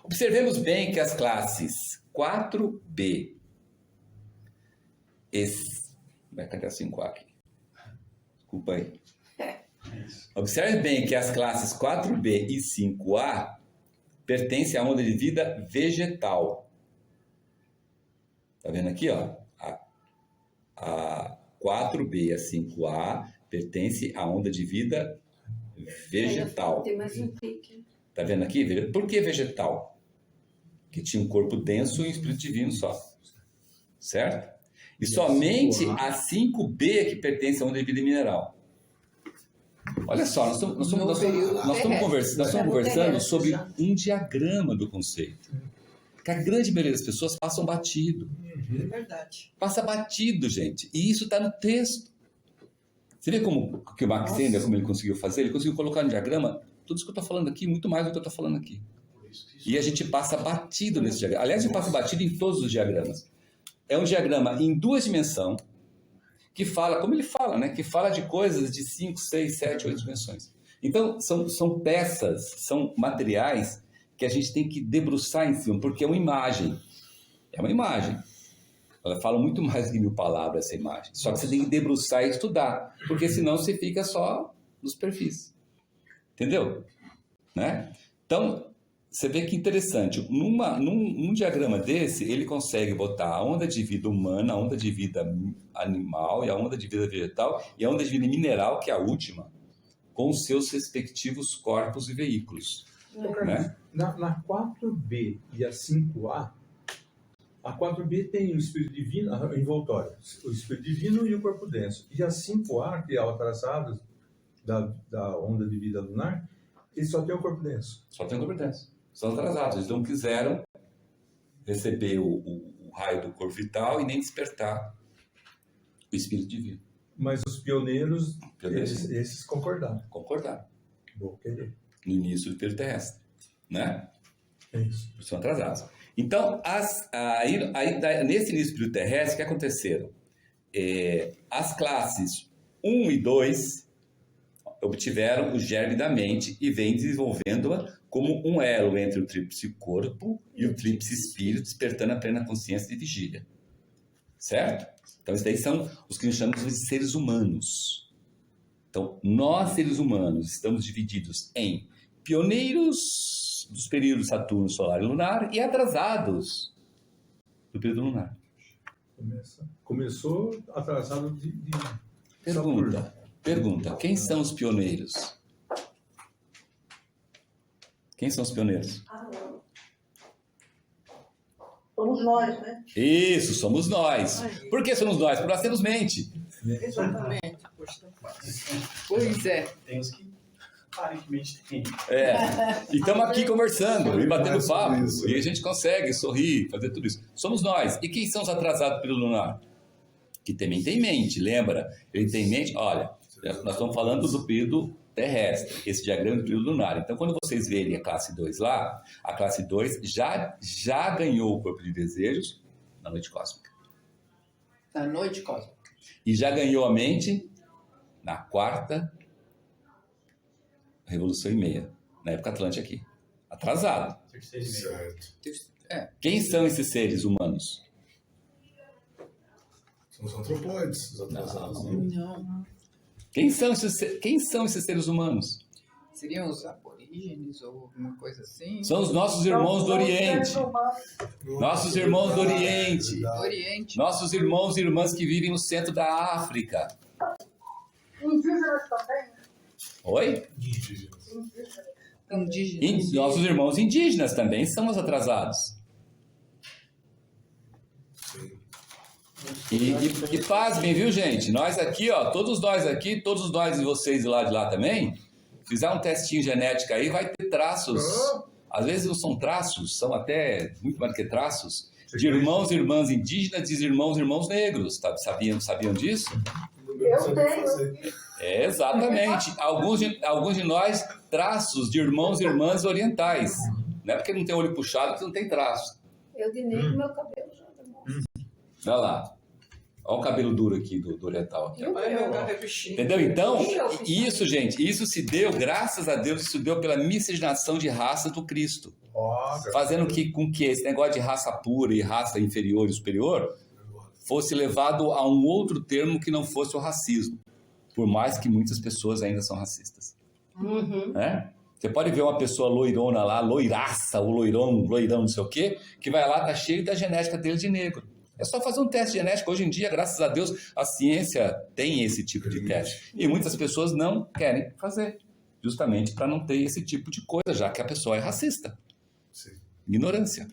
Observemos bem que as classes 4B, cadê a 5A aqui? Desculpa aí. Observe bem que as classes 4B e 5A pertencem à onda de vida vegetal. Tá vendo aqui, ó? A 4B e a 5A pertencem à onda de vida vegetal. Tem mais um pique. Tá vendo aqui? Por que vegetal? Que tinha um corpo denso e um espírito divino só. Certo? E somente a 5B que pertence à onda de vida mineral. Olha só, nós estamos conversando sobre um diagrama do conceito. Que a grande maioria das pessoas passam batido. É verdade. Passa batido, gente. E isso está no texto. Você vê como que o Max Sender, como ele conseguiu fazer? Ele conseguiu colocar no diagrama tudo isso que eu estou falando aqui, muito mais do que eu estou falando aqui. E a gente passa batido nesse diagrama. Aliás, a gente passa batido em todos os diagramas. É um diagrama em 2 dimensões que fala, como ele fala, né? Que fala de coisas de 5, 6, 7, 8 dimensões. Então, são peças, são materiais que a gente tem que debruçar em cima, porque é uma imagem. É uma imagem. Ela fala muito mais de 1000 palavras, essa imagem. Só que você tem que debruçar e estudar, porque senão você fica só nos perfis. Entendeu? Né? Então, você vê que interessante. Num diagrama desse, ele consegue botar a onda de vida humana, a onda de vida animal, e a onda de vida vegetal, e a onda de vida mineral, que é a última, com os seus respectivos corpos e veículos. Né? Na 4B e a 5A, a 4B tem o espírito divino, a envoltória, o espírito divino e o corpo denso. E a 5A, que é o atrasado da onda de vida lunar, ele só tem o corpo denso. Só tem o corpo denso. São atrasados. Eles não quiseram receber o raio do corpo vital e nem despertar o espírito divino. Mas os pioneiros, esses concordaram. Concordaram. Vou querer. No início do período terrestre. Né? É isso. São atrasados. Então, nesse início do período terrestre, o que aconteceram? As classes 1 e 2 obtiveram o germe da mente e vêm desenvolvendo-a como um elo entre o tríplice corpo e o tríplice espírito, despertando a plena consciência de vigília. Certo? Então, esses daí são os que nós chamamos de seres humanos. Então, nós, seres humanos, estamos divididos em pioneiros dos períodos Saturno, Solar e Lunar e atrasados do período lunar. Começou atrasado de Pergunta, quem são os pioneiros? Quem são os pioneiros? Somos nós, né? Isso, somos nós. Por que somos nós? Porque nós temos mente. Exatamente. Pois é. Tem os que aparentemente têm. E estamos aqui conversando e batendo papo. E a gente consegue sorrir, fazer tudo isso. Somos nós. E quem são os atrasados pelo lunar? Que também tem mente, lembra? Ele tem mente. Olha, nós estamos falando do período terrestre, esse diagrama do período lunar. Então, quando vocês verem a classe 2 lá, a classe 2 já ganhou o corpo de desejos na noite cósmica. Na noite cósmica. E já ganhou a mente na 4ª Revolução e Meia, na época Atlântica aqui. Atrasado. Certo. Quem são esses seres humanos? São os antropóides, os atrasados. Não. Quem são esses seres humanos? Seriam os aborígenes ou alguma coisa assim? São os nossos irmãos do Oriente. Nossos irmãos do Oriente. Nossos irmãos e irmãs que vivem no centro da África. Indígenas também? Oi? Indígenas. Nossos irmãos indígenas também são os atrasados. E pasmem, viu, gente? Nós aqui, ó, todos nós e vocês lá de lá também, fizer um testinho genético aí, vai ter traços. Às vezes não são traços, são até muito mais que traços, de irmãos e irmãs indígenas e irmãos e irmãos negros. Sabiam disso? Eu tenho. Exatamente. Alguns de nós, traços de irmãos e irmãs orientais. Não é porque não tem olho puxado que não tem traço. Eu de negro, meu cabelo já demonstra. Olha lá. Olha o cabelo duro aqui do oriental. Aqui. Entendeu? Então, isso, gente, isso se deu, graças a Deus, isso deu pela miscigenação de raças do Cristo. Fazendo com que esse negócio de raça pura e raça inferior e superior fosse levado a um outro termo que não fosse o racismo. Por mais que muitas pessoas ainda são racistas. Né? Você pode ver uma pessoa loirona lá, loiraça, ou loirão, não sei o quê, que vai lá, tá cheio da genética dele de negro. É só fazer um teste genético. Hoje em dia, graças a Deus, a ciência tem esse tipo de teste. E muitas pessoas não querem fazer, justamente para não ter esse tipo de coisa, já que a pessoa é racista. Sim. Ignorância.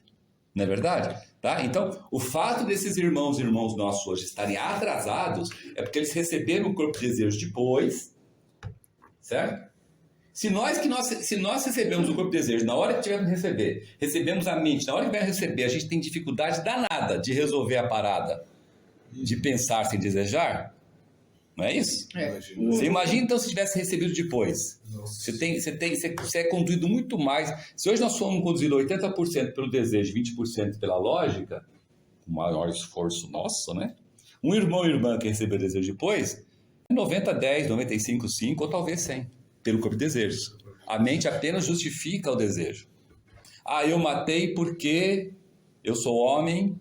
Não é verdade? Tá? Então, o fato desses irmãos e irmãos nossos hoje estarem atrasados é porque eles receberam o corpo de desejo depois, certo? Se nós recebemos o corpo de desejo na hora que tivermos que receber, recebemos a mente, na hora que vai receber, a gente tem dificuldade danada de resolver a parada, de pensar sem desejar, não é isso? Você imagina então se tivesse recebido depois. Você é conduzido muito mais. Se hoje nós somos conduzidos 80% pelo desejo, 20% pela lógica, com maior esforço nosso, né? Um irmão e irmã que recebeu o desejo depois, 90-10, 95-5 ou talvez 100, pelo corpo de desejos. A mente apenas justifica o desejo. Ah, eu matei porque eu sou homem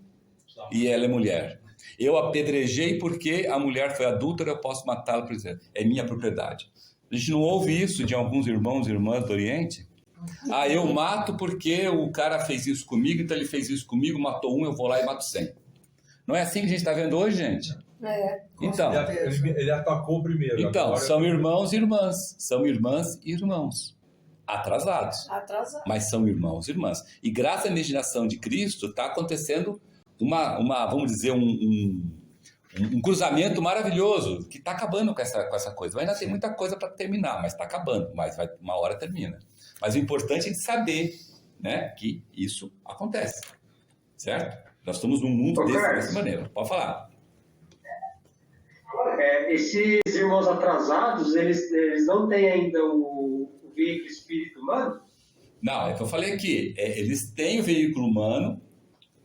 e ela é mulher. Eu apedrejei porque a mulher foi adúltera, eu posso matá-la, por exemplo. É minha propriedade. A gente não ouve isso de alguns irmãos e irmãs do Oriente? Ah, eu mato porque o cara fez isso comigo, então ele fez isso comigo, matou um, eu vou lá e mato 100. Não é assim que a gente está vendo hoje, gente? Então, ele atacou primeiro. Então, são irmãos e irmãs. São irmãs e irmãos. Atrasados. Mas são irmãos e irmãs. E graças à imaginação de Cristo, está acontecendo vamos dizer, um cruzamento maravilhoso que está acabando com essa coisa. Ainda tem muita coisa para terminar, mas está acabando. Mas uma hora termina. Mas o importante é saber, né, que isso acontece. Certo? Nós estamos num mundo dessa maneira. Pode falar. Esses irmãos atrasados, eles não têm ainda o veículo espírito humano? Não, é que eu falei aqui. Eles têm o veículo humano,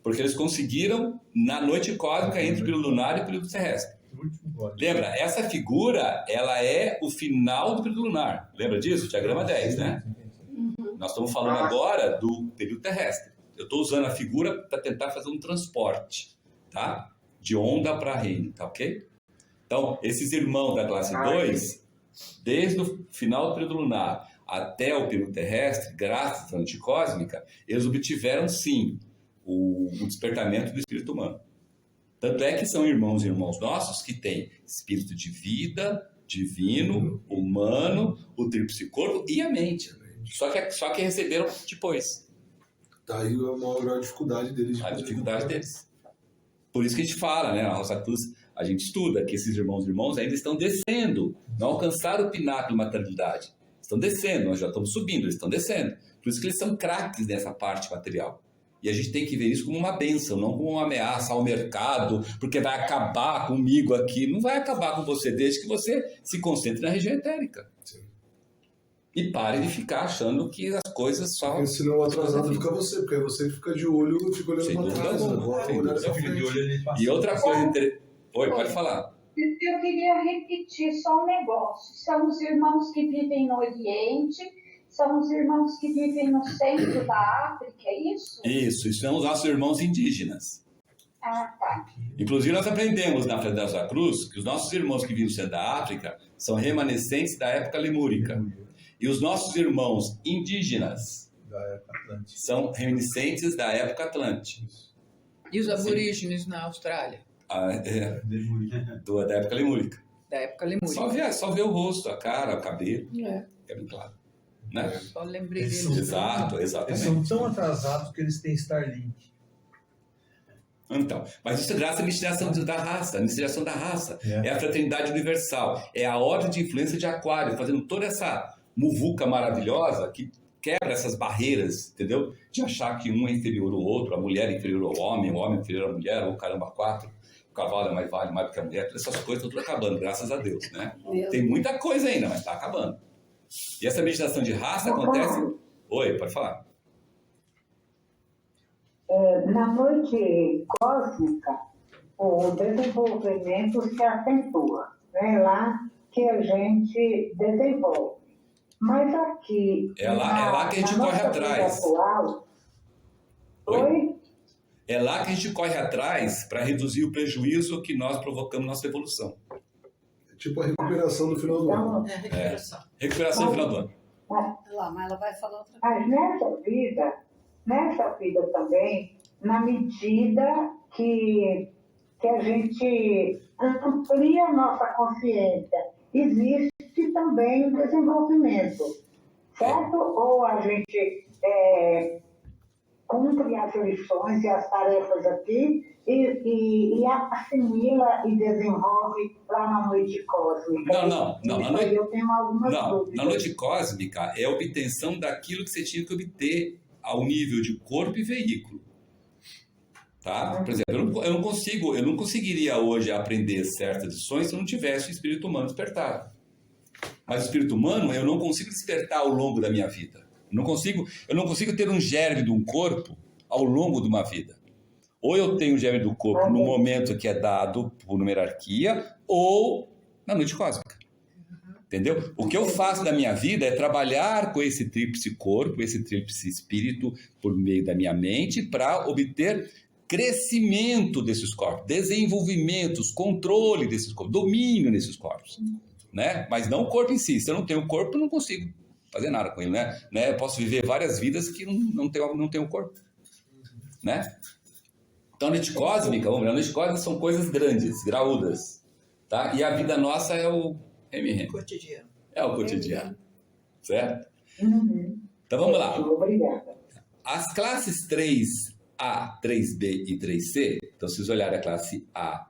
porque eles conseguiram, na noite cósmica, entre o período lunar e o período terrestre. Lembra? Essa figura, ela é o final do período lunar. Lembra disso? Diagrama 10, né? Nós estamos falando agora do período terrestre. Eu estou usando a figura para tentar fazer um transporte, tá? De onda para reino, tá ok? Então, esses irmãos da classe 2, desde o final do período lunar até o período terrestre, graças à noite cósmica, eles obtiveram, sim, o despertamento do espírito humano. Tanto é que são irmãos e irmãos nossos que têm espírito de vida, divino, humano, o tríplice corpo e a mente. Só que receberam depois. Tá aí a maior dificuldade deles. A dificuldade deles. Por isso que a gente fala, né? Na Rosa Cruz, a gente estuda que esses irmãos e irmãos ainda estão descendo, não alcançaram o pináculo de materialidade. Estão descendo, nós já estamos subindo, eles estão descendo. Por isso que eles são craques nessa parte material. E a gente tem que ver isso como uma bênção, não como uma ameaça ao mercado, porque vai acabar comigo aqui. Não vai acabar com você desde que você se concentre na região etérica. Sim. E pare de ficar achando que as coisas só... Porque senão o atrasado fica você, porque aí você fica de olho, fica olhando para trás. E outra coisa... Oi, pode falar. Eu queria repetir só um negócio. São os irmãos que vivem no Oriente... São os irmãos que vivem no centro da África, é isso? Isso são os nossos irmãos indígenas. Ah, tá. Inclusive, nós aprendemos na Fraternidade da Cruz que os nossos irmãos que vivem no centro da África são remanescentes da época lemúrica. E os nossos irmãos indígenas são reminiscentes da época atlântica. E os aborígenes na Austrália? Da época lemúrica. Da época lemúrica. Só ver o rosto, a cara, o cabelo. É bem claro. Né? Só lembrei deles. Exato, exatamente. Eles são tão atrasados que eles têm Starlink. Então, mas isso é graças à miscigenação da raça. A miscigenação da raça é a fraternidade universal. É a ordem de influência de Aquário, fazendo toda essa muvuca maravilhosa que quebra essas barreiras, entendeu? De achar que um é inferior ao outro, a mulher é inferior ao homem, o homem é inferior à mulher, ou caramba, 4. cavalo vale mais do que a mulher, essas coisas estão tudo acabando, graças a Deus, né? Meu Tem muita coisa ainda, mas está acabando. E essa meditação de raça acontece... Oi, pode falar. Na noite cósmica, o desenvolvimento se acentua. É lá que a gente desenvolve. Mas aqui... É lá que a gente corre atrás. Atual, Oi? É lá que a gente corre atrás para reduzir o prejuízo que nós provocamos na nossa evolução. É tipo a recuperação do final do ano. Recuperação no final do ano. Lá, mas ela vai falar outra coisa. Mas nessa vida também, na medida que a gente amplia a nossa consciência, existe também o desenvolvimento, certo? Ou a gente cumpre as lições e as tarefas aqui e assimila e desenvolve lá na noite cósmica. Não. Eu tenho algumas dúvidas. Na noite cósmica é a obtenção daquilo que você tinha que obter ao nível de corpo e veículo. Tá? Por exemplo, eu não conseguiria hoje aprender certas lições se eu não tivesse o espírito humano despertado. Mas o espírito humano eu não consigo despertar ao longo da minha vida. Eu não consigo ter um germe de um corpo ao longo de uma vida. Ou eu tenho o germe do corpo no momento que é dado por uma hierarquia, ou na noite cósmica. Entendeu? O que eu faço da minha vida é trabalhar com esse tríplice corpo, esse tríplice espírito, por meio da minha mente, para obter crescimento desses corpos, desenvolvimentos, controle desses corpos, domínio desses corpos. Né? Mas não o corpo em si. Se eu não tenho corpo, eu não consigo fazer nada com ele. Né? Eu posso viver várias vidas que não tenho corpo. Né? Então, a noite cósmica, a noite cósmica são coisas grandes, graúdas. Tá? E a vida nossa é o cotidiano. É o cotidiano. Certo? Então, vamos lá. Obrigada. As classes 3A, 3B e 3C, então, se vocês olharem a classe A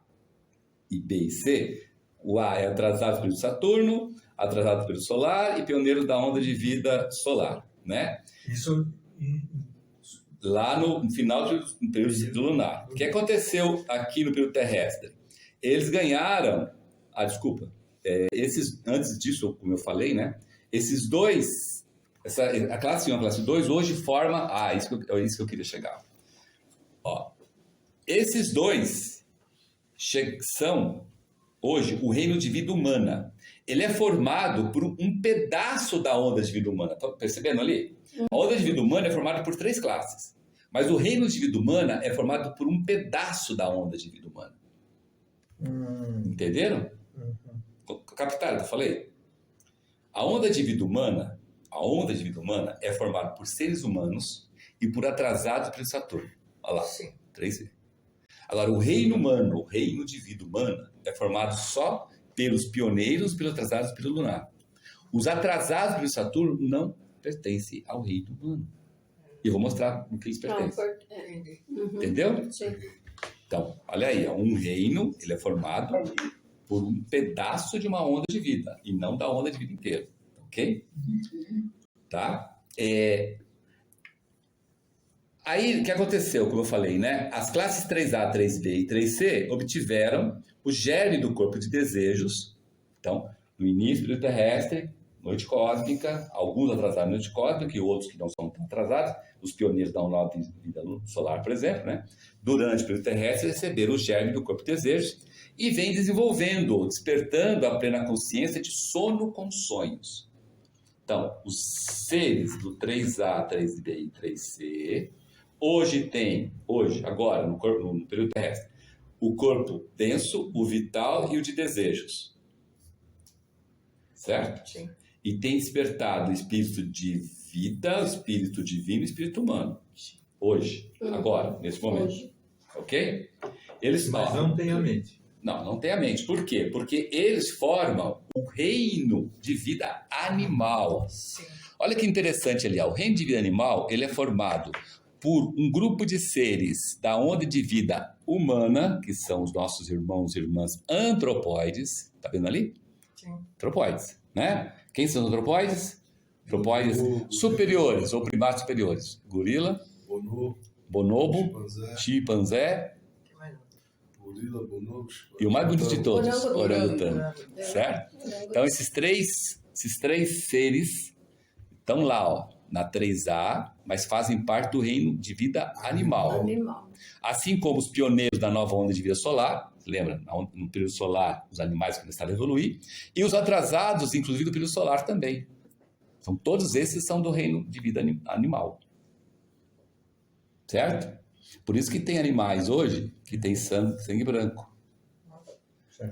e B e C, o A é atrasado pelo Saturno, atrasado pelo solar e pioneiro da onda de vida solar, né? Isso lá no final do período lunar. O que aconteceu aqui no período terrestre? Eles ganharam, antes disso, como eu falei, né? Esses dois, a classe 1 e a classe 2 hoje forma, isso que eu queria chegar. Ó, esses dois são hoje o reino de vida humana. Ele é formado por um pedaço da onda de vida humana. Tá percebendo ali? A onda de vida humana é formada por 3 classes. Mas o reino de vida humana é formado por um pedaço da onda de vida humana. Entenderam? Captaram o que eu falei? A onda de vida humana é formada por seres humanos e por atrasados pelo Saturno. Olha lá, 3. Agora, o reino humano, o reino de vida humana, é formado só pelos pioneiros, pelos atrasados pelo lunar. Os atrasados pelo Saturno não pertencem ao reino humano. E eu vou mostrar o que eles pertencem. Entendeu? Sim. Então, olha aí, um reino, ele é formado por um pedaço de uma onda de vida, e não da onda de vida inteira. Ok? Tá? Aí, o que aconteceu, como eu falei, né? As classes 3A, 3B e 3C obtiveram o germe do corpo de desejos. Então, no início do terrestre, noite cósmica, alguns atrasados na noite cósmica e outros que não são tão atrasados, os pioneiros da onda de vida solar, por exemplo, né? Durante o período terrestre, receberam o germe do corpo de desejos e vem desenvolvendo, despertando a plena consciência de sono com sonhos. Então, os seres do 3A, 3B e 3C, agora, no período terrestre, o corpo denso, o vital e o de desejos. Certo? Sim. E tem despertado o espírito de vida, o espírito divino e o espírito humano. Hoje, agora, nesse momento. Hoje. Ok? Mas não tem a mente. Não tem a mente. Por quê? Porque eles formam o reino de vida animal. Sim. Olha que interessante ali. O reino de vida animal, ele é formado por um grupo de seres da onda de vida humana, que são os nossos irmãos e irmãs antropóides. Tá vendo ali? Sim. Antropóides, né? Quem são os antropóides? Antropóides superiores ou primatas superiores. Gorila, bonobo, chimpanzé, gorila, bonobo, E o mais bonito de todos, Orangotango. orangotango. Certo? Então, esses três seres estão lá, ó, na 3A, mas fazem parte do reino de vida animal. Animal. Assim como os pioneiros da nova onda de vida solar, lembra, no período solar, os animais começaram a evoluir, e os atrasados, inclusive do período solar também. Então, todos esses são do reino de vida animal. Certo? Por isso que tem animais hoje que tem sangue branco.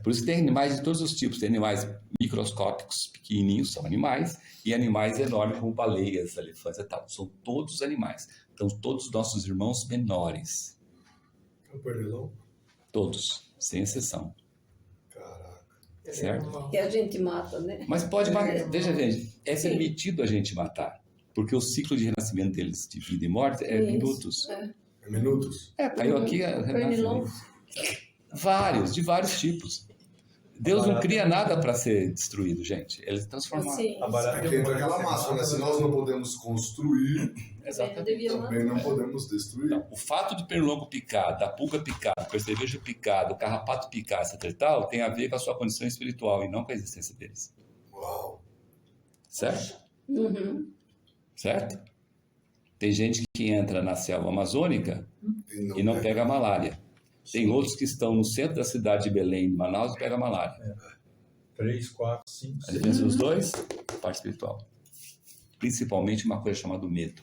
Por isso que tem animais de todos os tipos. Tem animais microscópicos, pequenininhos, são animais, e animais enormes como baleias, elefantes e tal. São todos animais. Então, todos os nossos irmãos menores. O pernilão? Todos, sem exceção. Caraca. Certo? Que a gente mata, né? Mas pode matar. Veja, gente, é permitido a gente matar. Porque o ciclo de renascimento deles, de vida e morte, é minutos. É minutos? Caiu aqui, Pernilongo. de vários tipos. Deus não cria nada para ser destruído, gente. Ele transforma. Sim. Aqui entra aquela máxima, né? Se nós não podemos construir, Exatamente. também não podemos destruir. Então, o fato do pernilongo picar, da pulga picar, do percevejo picar, do carrapato picar, etc e tal, tem a ver com a sua condição espiritual e não com a existência deles. Uau. Certo? Uhum. Certo? Tem gente que entra na selva amazônica e não pega malária. Tem outros que estão no centro da cidade de Belém, de Manaus, e pegam malária. 3, 4, 5, A diferença dos dois, parte espiritual. Principalmente uma coisa chamada medo.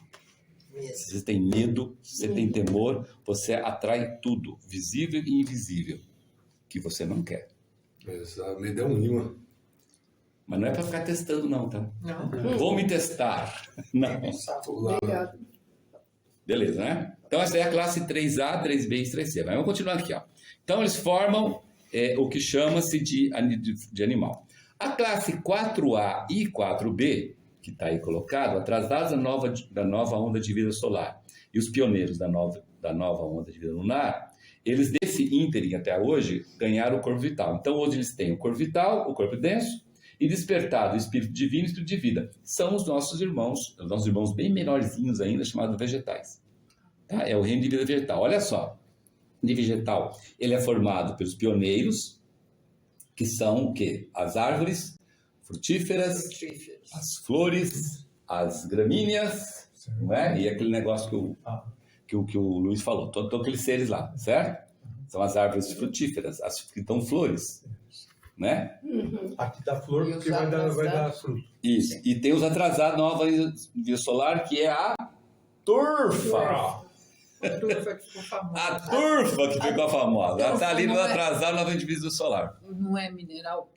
Se você tem medo, se você tem temor, você atrai tudo, visível e invisível, que você não quer. Medo é um imã. Mas não é para ficar testando, não, tá? Não. Vou me testar. Não. Obrigado. Beleza, né? Então, essa é a classe 3A, 3B e 3C. Mas vamos continuar aqui, ó. Então, eles formam o que chama-se de animal. A classe 4A e 4B, que está aí colocado, atrasados da nova onda de vida solar, e os pioneiros da nova onda de vida lunar, eles, desse ínterim até hoje, ganharam o corpo vital. Então, hoje eles têm o corpo vital, o corpo denso, e despertado, o espírito divino e o espírito de vida. São os nossos irmãos bem menorzinhos ainda, chamados vegetais. Tá? É o reino de vida vegetal. Olha só, de vegetal, ele é formado pelos pioneiros, que são o quê? As árvores frutíferas, as flores, as gramíneas, não é? E aquele negócio que o Luiz falou, todos aqueles seres lá, certo? São as árvores frutíferas, as que dão flores. Né? Aqui dá flor porque vai dar fruto. Isso. E tem os atrasados na nova vida solar, que é a turfa. A turfa que ficou famosa. A turfa que ficou famosa. Ela está ali no atrasado na nova vida solar. Não é mineral?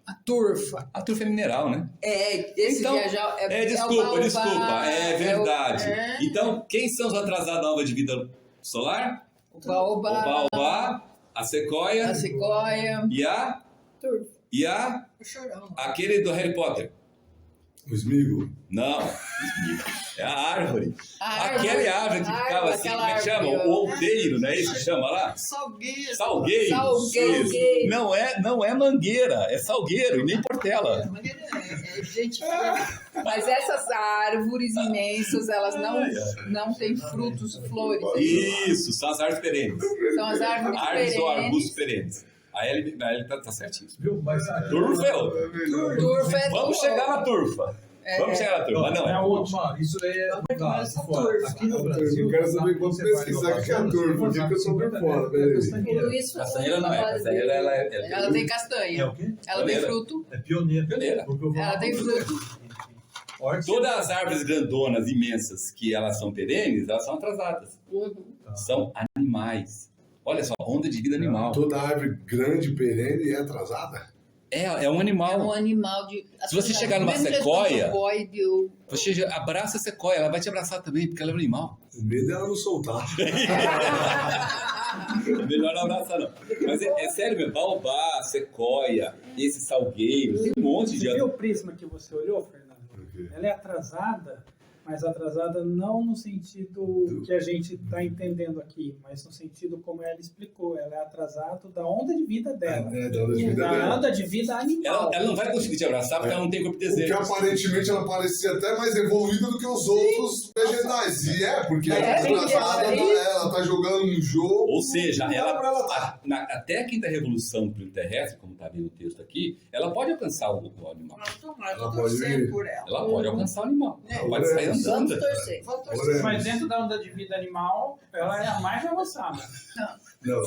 A turfa. A turfa é mineral, né? Esse então, viajar desculpa. É verdade. Então, quem são os atrasados na nova de vida solar? O baobá. A sequoia. E aquele do Harry Potter. O esmigo? Não, é a árvore. Aquela árvore que ficava assim, como é que chama? O outeiro, não é isso que chama lá? Salgueiro. Não é mangueira, é salgueiro e nem portela. Mas essas árvores imensas, elas não têm frutos, flores. Isso, são as árvores perenes. São as árvores perenes. Ou arbustos perenes. Aí ele tá certinho. Viu? Mas turfa é Vamos chegar na turfa. Vamos chegar na turfa. Não, é a última. Isso daí é fora. Aqui no Brasil. Eu quero saber quando pesquisar o que é a turfa, porque eu sou por fora. Castanheira não é. Castanheira ela tem castanha. É o quê? Ela tem fruto. É pioneira. Ela tem fruto. Todas as árvores grandonas, imensas, que elas são perenes, elas são atrasadas. São animais. Olha só, onda de vida animal. Toda árvore grande, perene, é atrasada? É um animal. É um animal de... Se você chegar numa sequoia, você abraça a sequoia, ela vai te abraçar também, porque ela é um animal. O medo é ela não soltar. Melhor não abraçar, não. Mas é sério mesmo, baobá, sequoia, esse salgueiro, tem um monte de... Você viu o prisma que você olhou, Fernando? Ela é atrasada Mas atrasada não no sentido que a gente está entendendo aqui, mas no sentido como ela explicou. Ela é atrasada da onda de vida dela. Da onda de vida da dela. onda de vida animal. Ela não vai conseguir te abraçar porque ela não tem corpo de desejo. Porque aparentemente ela parecia até mais evoluída do que os outros vegetais. E porque ela é sim, atrasada, ela tá jogando um jogo. Ou seja, ela até a quinta revolução do período terrestre, como está vendo o texto aqui, ela pode alcançar o animal. Ela pode ir. por ela. Ela pode alcançar o animal. Ela pode sair andando. Vamos torcer. Mas dentro da onda de vida animal, ela é a mais avançada. Não,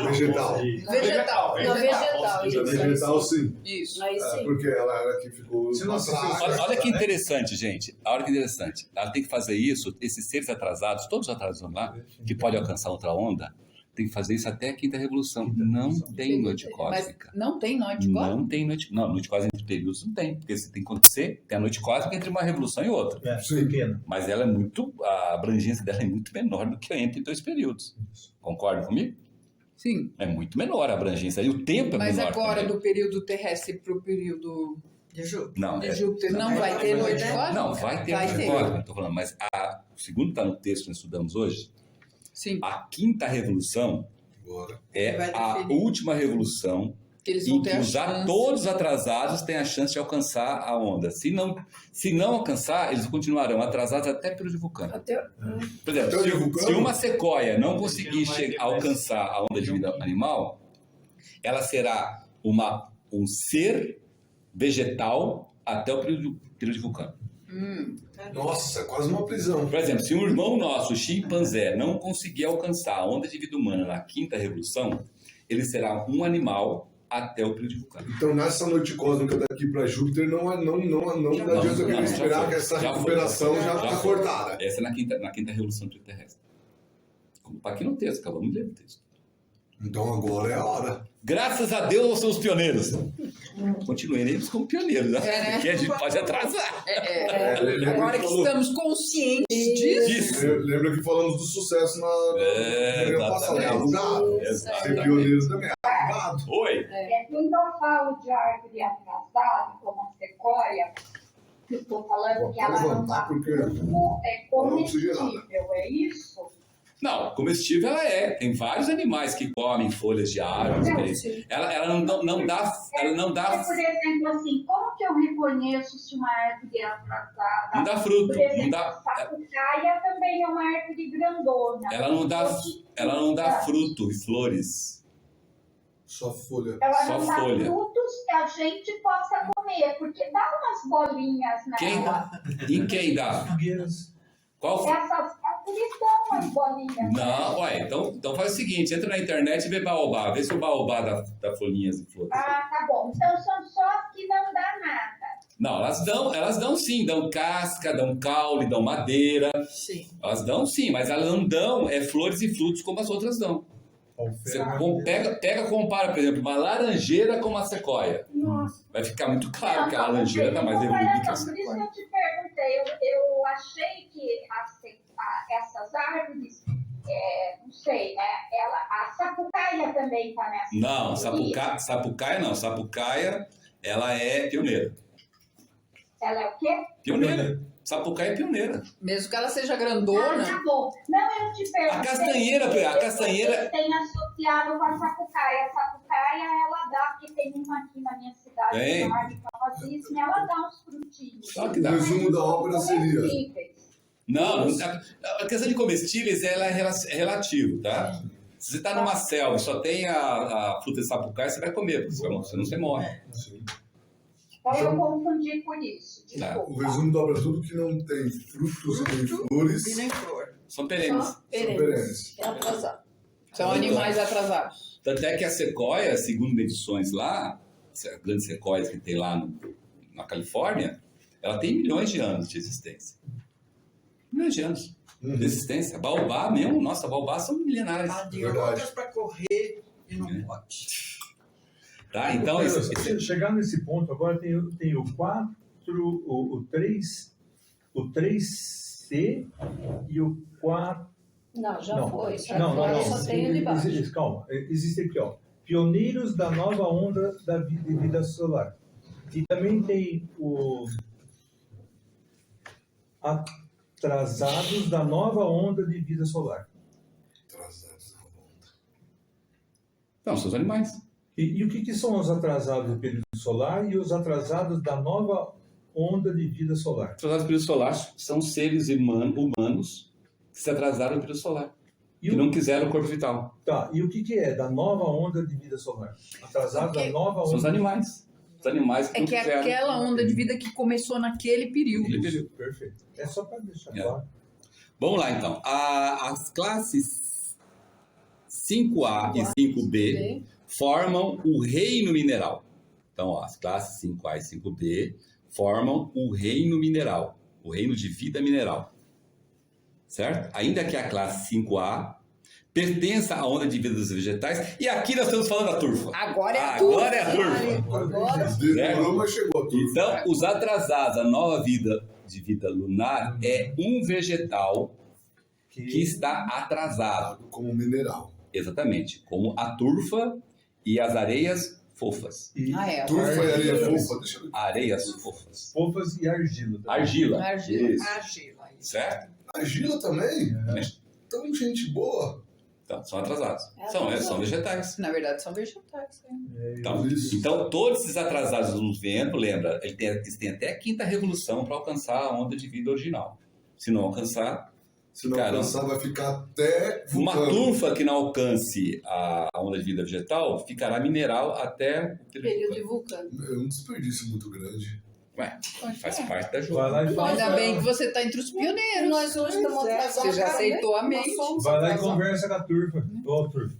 vegetal. Vegetal. Não, vegetal. Isso, Vegetal, sim. Isso. Aí sim. Porque ela era que ficou atrás. Olha que interessante, gente. Olha que interessante. Ela tem que fazer isso, esses seres atrasados, todos os atrasados lá, que podem alcançar outra onda, tem que fazer isso até a quinta revolução. Não tem noite cósmica. Mas não tem noite cósmica? Não tem noite. Não, noite cósmica entre períodos não tem. Porque tem que acontecer, tem a noite cósmica entre uma revolução e outra. Pequena. Mas ela é muito. A abrangência dela é muito menor do que entre dois períodos. Concorda comigo? Sim. É muito menor a abrangência. E o tempo é Mas menor. agora, também. do período terrestre para o período De Júpiter. Não, de Júpiter, não vai ter noite cósmica? Não, vai ter noite cósmica, estou falando. Mas o segundo está no texto que nós estudamos hoje. Sim. A quinta revolução é a última revolução Que eles em vão que ter a os chance. todos os atrasados têm a chance de alcançar a onda. Se não alcançar, eles continuarão atrasados até pelo de Vulcano. Por exemplo, se uma sequoia não conseguir alcançar a onda de vida animal, ela será um ser vegetal até o período de Vulcano. Nossa, é quase uma prisão. Por exemplo, se um irmão nosso, o chimpanzé, não conseguir alcançar a onda de vida humana na quinta revolução, ele será um animal até o período de Vulcano. Então, nessa noite cósmica daqui para Júpiter, não adianta eu esperar que essa recuperação já está cortada. Essa é na quinta revolução terrestre. Como está aqui no texto, acabamos de ler o texto. Então agora é a hora. Graças a Deus, nós somos pioneiros. Continuaremos como pioneiros, né? É, né? Porque a gente pode atrasar. Agora que estamos conscientes disso. Lembra que falamos do sucesso na reunião passada. É alugado. Ser pioneiros também é alugado. Oi. Quando eu falo de árvore atrasada, como a sequoia, eu estou falando que ela não dá comestível, é isso? Não, comestível ela é. Tem vários animais que comem folhas de árvores. Ela não dá. Por exemplo, assim, como que eu reconheço se uma árvore é atrasada? Não dá fruto. Por exemplo, Não dá. sapucaia também é uma árvore grandona. Ela não dá fruto e flores. Só folha. Ela Só não dá folha. frutos que a gente possa comer, porque dá umas bolinhas nela. Em quem dá? Qual? Essas árvores dão umas bolinhas. Não, ué, então faz o seguinte, entra na internet e vê baobá, vê se o baobá dá folhinhas e flores. Ah, tá bom. Então são só as que não dá nada. Não, elas dão sim, dão casca, dão caule, dão madeira. Sim. Elas dão sim, mas elas não dão flores e frutos como as outras dão. Você pega, compara, por exemplo, uma laranjeira com uma sequoia. Nossa. Vai ficar muito claro que a laranjeira está mais evoluída que a Por isso que sequoia. eu te perguntei. Eu achei que essas árvores, não sei, né? A sapucaia também está nessa. Não, sapucaia não. Sapucaia, ela é pioneira. Ela é o quê? Pioneira. Sapucaia é pioneira. Mesmo que ela seja grandona. Ah, tá bom. Não, eu te perguntei. A castanheira... Tem associado com a sapucaia. A sapucaia, ela dá, porque tem uma aqui na minha cidade, Tem. uma árvore famosíssima, ela dá uns frutinhos. Claro que dá. O resumo da ópera seria... Não, a questão de comestíveis ela é relativo, tá? Se você está numa selva e só tem a fruta de sapucaia, você vai comer, porque senão você morre. Então eu confundi por isso. Tá. O resumo da obra é tudo que não tem frutos nem flores. E nem flor. São perenes. Perenes. É atrasado. São animais atrasados. Tanto é que a sequoia, segundo medições lá, as grandes sequoias que tem lá na Califórnia, ela tem milhões de anos de existência. Milhões de anos de existência. Baobá mesmo, nossa, baobá são milenares. De outras para correr e não pode. Tá, então... Chegar nesse ponto, agora tem o 4, o 3, o 3C e o 4... Não, já foi. Não. Só tem o de baixo. Calma, existe aqui, ó. Pioneiros da nova onda da vida solar. E também tem trazados da nova onda de vida solar. Atrasados na onda. Não, são os animais. E o que são os atrasados do período solar e os atrasados da nova onda de vida solar? Atrasados do período solar são seres humanos que se atrasaram no período solar. Que não quiseram o corpo vital. Tá, e o que é da nova onda de vida solar? Atrasado da nova onda. São os animais. Os animais que É não que é quiseram. aquela onda de vida que começou naquele período. Isso, perfeito. É só para deixar claro. Vamos lá, então. As classes 5A e 5B formam o reino mineral. Então, ó, as classes 5A e 5B formam o reino mineral, o reino de vida mineral. Certo? Ainda que a classe 5A pertença à onda de vida dos vegetais, e aqui nós estamos falando da turfa. Agora é a turfa. Agora é a turfa. Demorou, mas chegou a turfa. Então, os atrasados, a nova vida de vida lunar é um vegetal que está atrasado. Como mineral. Exatamente, como a turfa e as areias fofas. Turfa e areia fofa, deixa eu ver. Areias fofas. Fofas e argila. Argila. Argila. Certo? Argila também? Então, gente boa. Então, são atrasados. São vegetais. Na verdade, são vegetais. Então, todos esses atrasados no vento, lembra, eles têm até a quinta revolução para alcançar a onda de vida original. Se não alcançar, vai ficar até uma vulcano. turfa que não alcance a onda de vida vegetal ficará mineral até o período de vulcano. É um desperdício muito grande. Ué, faz parte da jornada. Ainda bem que você está entre os pioneiros. Nós hoje estamos atrasados. Você já aceitou a mente. Vai lá e conversa com a turfa.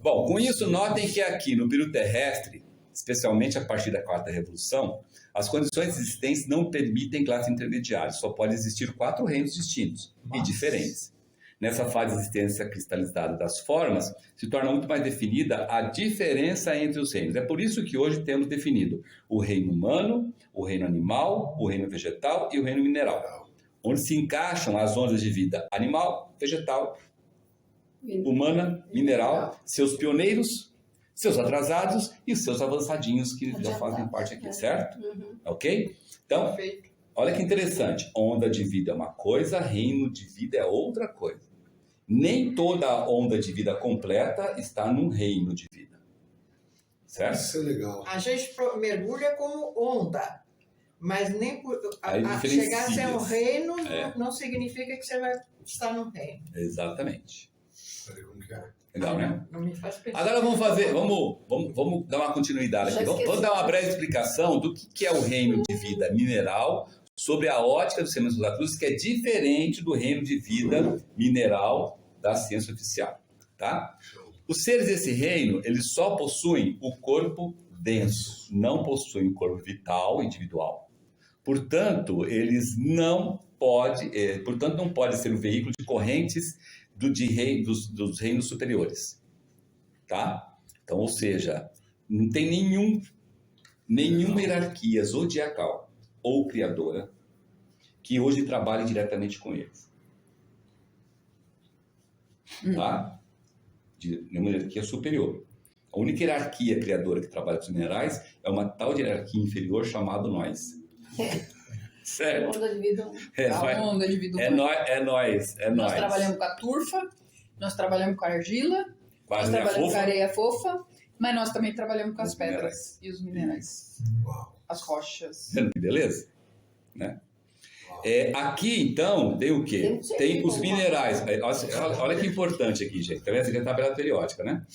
Bom, com isso, notem que aqui no período terrestre, especialmente a partir da quarta revolução, as condições existentes não permitem classe intermediária. Só pode existir 4 reinos distintos e diferentes. Nessa fase de existência cristalizada das formas, se torna muito mais definida a diferença entre os reinos. É por isso que hoje temos definido o reino humano, o reino animal, o reino vegetal e o reino mineral, onde se encaixam as ondas de vida animal, vegetal, humana, mineral, seus pioneiros, seus atrasados e os seus avançadinhos que já fazem parte aqui, certo? Ok? Então, olha que interessante. Onda de vida é uma coisa, reino de vida é outra coisa. Nem toda onda de vida completa está num reino de vida. Certo? Isso é legal. A gente mergulha como onda, mas nem por diferencia. chegar a ser um reino não significa que você vai estar no reino. Exatamente. Peraí, como que é? Legal, né? Não me faz pensar. Agora vamos dar uma continuidade aqui. Vamos dar uma breve explicação do que é o reino de vida mineral sobre a ótica do Sementes da Cruz, que é diferente do reino de vida mineral da ciência oficial, tá? Os seres desse reino, eles só possuem o corpo denso, não possuem o corpo vital individual. Portanto, eles não podem ser o veículo de correntes dos reinos superiores, tá? Então, ou seja, não tem nenhuma hierarquia zodiacal ou criadora que hoje trabalhe diretamente com eles, tá? De nenhuma hierarquia superior. A única hierarquia criadora que trabalha com os minerais é uma tal de hierarquia inferior chamada nós. Sério? Onda de vida. Onda de vida. É nós. Nós trabalhamos com a turfa, nós trabalhamos com a argila, nós trabalhamos com a areia fofa, mas nós também trabalhamos com as pedras e os minerais. As rochas. Vendo que beleza? Né? Aqui, então, tem o quê? Tem os minerais. Olha que importante aqui, gente. Tá vendo? Essa aqui é a tabela periódica, né?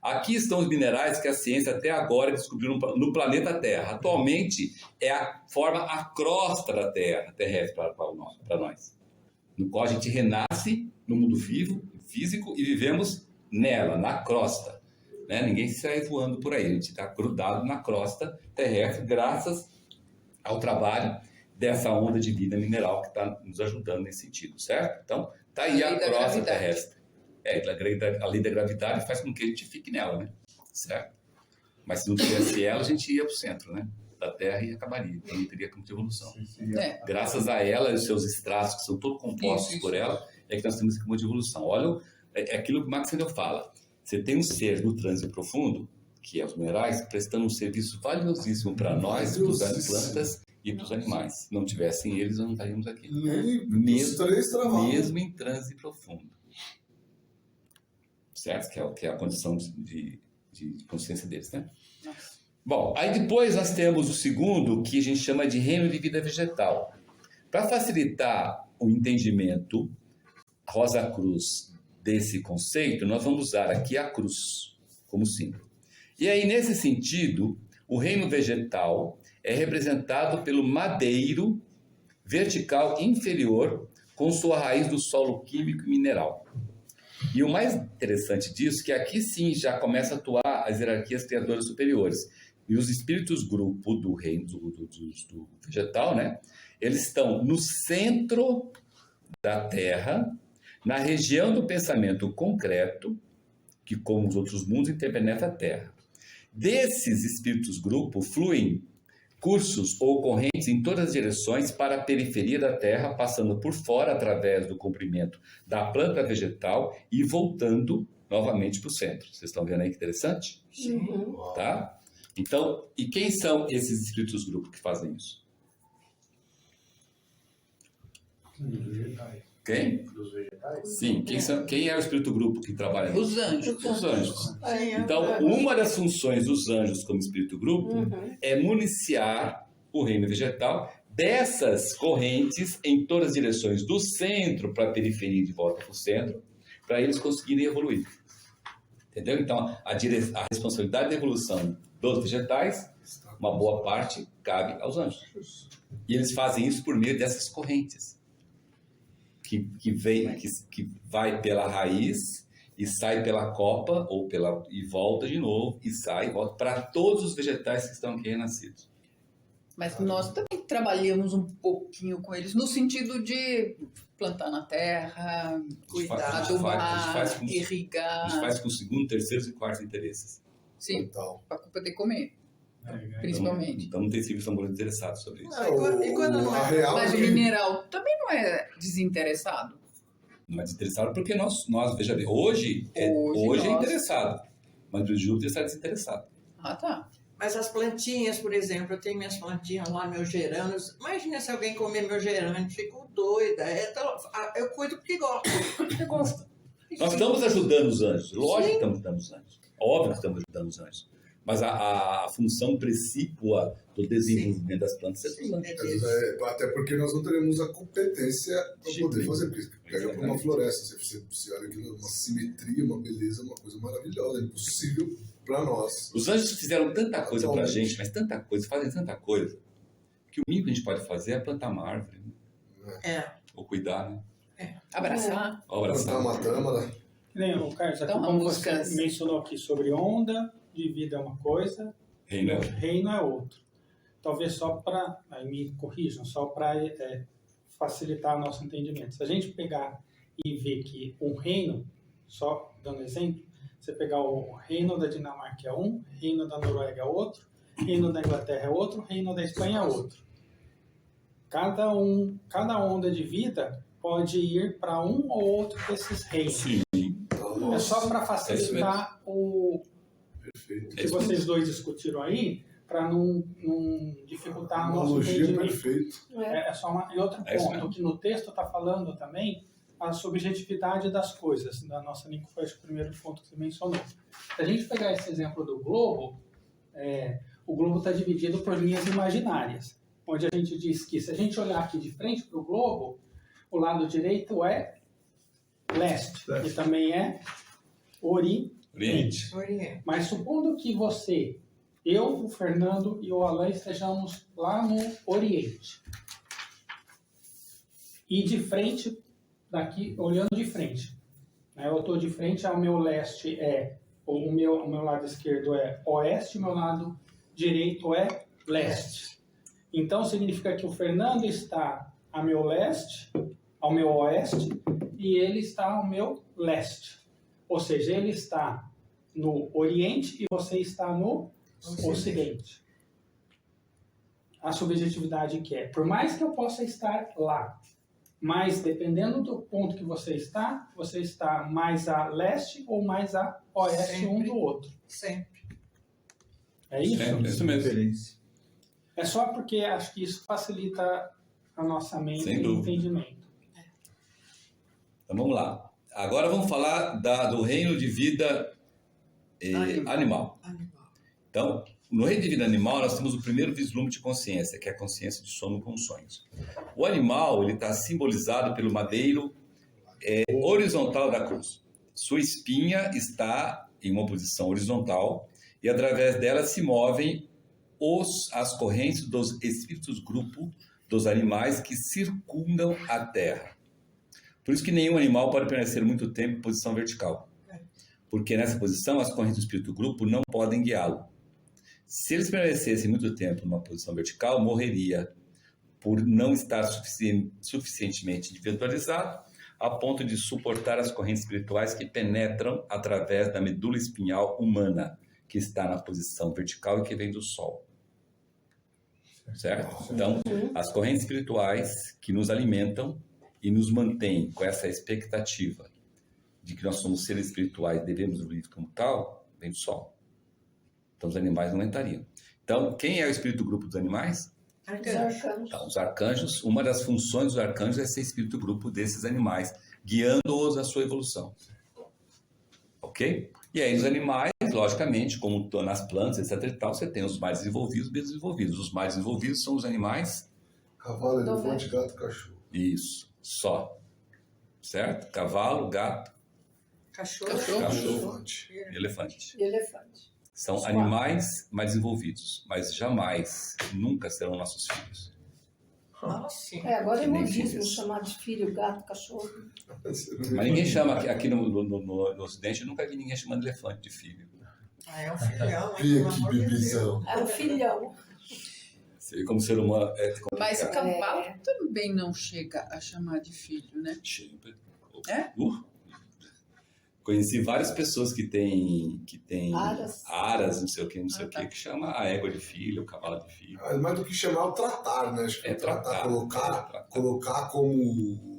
Aqui estão os minerais que a ciência até agora descobriu no planeta Terra. Atualmente, forma a crosta da Terra terrestre para nós. No qual a gente renasce no mundo físico e vivemos nela, na crosta. Né? Ninguém sai voando por aí. A gente está grudado na crosta terrestre graças ao trabalho dessa onda de vida mineral que está nos ajudando nesse sentido, certo? Então, tá aí a crosta terrestre. A lei da gravidade faz com que a gente fique nela, né? Certo? Mas se não tivesse ela, a gente ia para o centro, né? Da Terra e acabaria. Então não teria campo de evolução. Graças a ela e os seus estratos, que são todos compostos por ela, é que nós temos campo de evolução. Olha, é aquilo que o Max Sandel fala. Você tem um ser no trânsito profundo, que é os minerais, prestando um serviço valiosíssimo para nós, estudando plantas e para os animais. Se não tivessem eles, não estaríamos aqui. Os três travavam. Mesmo em transe profundo. Certo? Que é a condição de consciência deles, né? Bom, aí depois nós temos o segundo, que a gente chama de reino de vida vegetal. Para facilitar o entendimento Rosa Cruz desse conceito, nós vamos usar aqui a cruz como símbolo. E aí, nesse sentido, o reino vegetal é representado pelo madeiro vertical inferior com sua raiz do solo químico e mineral. E o mais interessante disso é que aqui sim já começa a atuar as hierarquias criadoras superiores. E os espíritos grupo do reino do vegetal, né? Eles estão no centro da Terra, na região do pensamento concreto, que como os outros mundos interpenetra a Terra. Desses espíritos grupo fluem cursos ou correntes em todas as direções para a periferia da Terra, passando por fora através do comprimento da planta vegetal e voltando novamente para o centro. Vocês estão vendo aí que interessante? Sim. Tá? Então, e quem são esses espíritos grupo que fazem isso? Dos vegetais. Quem? Dos vegetais? Sim, quem é o espírito grupo que trabalha nisso? Os anjos. Os anjos. É, Então, uma das funções dos anjos como espírito grupo é municiar o reino vegetal dessas correntes em todas as direções, do centro para a periferia e de volta para o centro, para eles conseguirem evoluir. Entendeu? Então, a responsabilidade da evolução dos vegetais, uma boa parte cabe aos anjos. E eles fazem isso por meio dessas correntes. Que vai pela raiz e sai pela copa e volta de novo e sai e volta para todos os vegetais que estão aqui renascidos. Mas nós também trabalhamos um pouquinho com eles no sentido de plantar na terra, cuidar, adubar, irrigar. A gente faz com o segundo, terceiro e quarto interesses. Sim, para poder comer. Principalmente. Então não tem serviço amoroso interessado sobre isso. Mas o mineral também não é desinteressado. Não é desinteressado porque nós veja bem, hoje é interessado, mas o Júpiter está desinteressado. Ah, tá. Mas as plantinhas, por exemplo, eu tenho minhas plantinhas lá, meus gerânios. Imagina se alguém comer meu gerânio, fico doida. Eu cuido porque gosto. Você gosta. Nós estamos ajudando os anjos. Lógico que estamos ajudando os anjos. Óbvio que estamos ajudando os anjos. Mas a função precípua do desenvolvimento das plantas é dos anjos. Até porque nós não teremos a competência para poder fazer. Porque pega para uma floresta, você olha aquilo, uma simetria, uma beleza, uma coisa maravilhosa. É impossível para nós. Os anjos fizeram tanta coisa para a gente, mas tanta coisa, fazem tanta coisa, que o mínimo que a gente pode fazer é plantar uma árvore. Né? Ou cuidar, né? Abraçar. Plantar uma tâmara. Nem, Carlos, aqui, como você mencionou aqui sobre onda de vida é uma coisa, reino é outro. Talvez só para, aí me corrijam, só para facilitar o nosso entendimento. Se a gente pegar e ver que um reino, só dando exemplo, você pegar o reino da Dinamarca é um, reino da Noruega é outro, reino da Inglaterra é outro, reino da Espanha é outro. Cada onda de vida pode ir para um ou outro desses reinos. Sim. É só para facilitar o que vocês dois discutiram aí, para não dificultar o nosso entendimento. Perfeito. E outro ponto, que no texto está falando também, a subjetividade das coisas. Da nossa Nico foi o primeiro ponto que você mencionou. Se a gente pegar esse exemplo do globo, o globo está dividido por linhas imaginárias, onde a gente diz que se a gente olhar aqui de frente para o globo, o lado direito é leste, e também é Oriente. Mas supondo que eu, o Fernando e o Alain estejamos lá no Oriente. E de frente, daqui, olhando de frente. Eu estou de frente, ao meu leste o meu lado esquerdo é oeste, o meu lado direito é leste. Então significa que o Fernando está ao meu leste, ao meu oeste, e ele está ao meu leste. Ou seja, ele está no Oriente e você está no Ocidente. A subjetividade que por mais que eu possa estar lá, mas dependendo do ponto que você está mais a leste ou mais a oeste um do outro. Sempre. É isso? É isso mesmo. É só porque acho que isso facilita a nossa mente Sem e o dúvida. entendimento. Então vamos lá. Agora vamos falar do reino de vida animal. Então, no reino de vida animal, nós temos o primeiro vislumbre de consciência, que é a consciência de sono com sonhos. O animal ele está simbolizado pelo madeiro horizontal da cruz. Sua espinha está em uma posição horizontal e através dela se movem as correntes dos espíritos grupo dos animais que circundam a Terra. Por isso que nenhum animal pode permanecer muito tempo em posição vertical. Porque nessa posição as correntes do espírito grupo não podem guiá-lo. Se eles permanecessem muito tempo numa posição vertical, morreria por não estar suficientemente individualizado a ponto de suportar as correntes espirituais que penetram através da medula espinhal humana, que está na posição vertical e que vem do Sol. Certo? Então, as correntes espirituais que nos alimentam e nos mantêm com essa expectativa de que nós somos seres espirituais e devemos evoluir como tal, vem do Sol. Então, os animais não entrariam. Então, quem é o espírito grupo dos animais? Arcanjos. Então, os arcanjos, uma das funções dos arcanjos é ser espírito grupo desses animais, guiando-os à sua evolução. Ok? E aí, nos animais, logicamente, como nas plantas, etc e tal, você tem os mais desenvolvidos e menos desenvolvidos. Os mais desenvolvidos são os animais... Cavalo, elefante, gato, cachorro. Isso, só. Certo? Cavalo, gato, Cachorro. Elefante. e elefante. E elefante. São animais mais desenvolvidos, mas jamais, nunca serão nossos filhos. Nossa. Agora é Que nem modismo filhos. chamar de filho, gato, cachorro. Mas ninguém chama, aqui no Ocidente, eu nunca vi ninguém chamando elefante de filho. É um filhão, hein? Vem Pelo aqui, amor de Deus. bebezão. É um filhão. Você vê como ser humano é Mas complicado. cavalo também não chega a chamar de filho, né? É? Conheci várias pessoas que têm Aras. não sei o que, que chama a égua de filho, o cavalo de filho. Ah, mais do que chamar, o tratar, né? Acho que tratar, colocar como...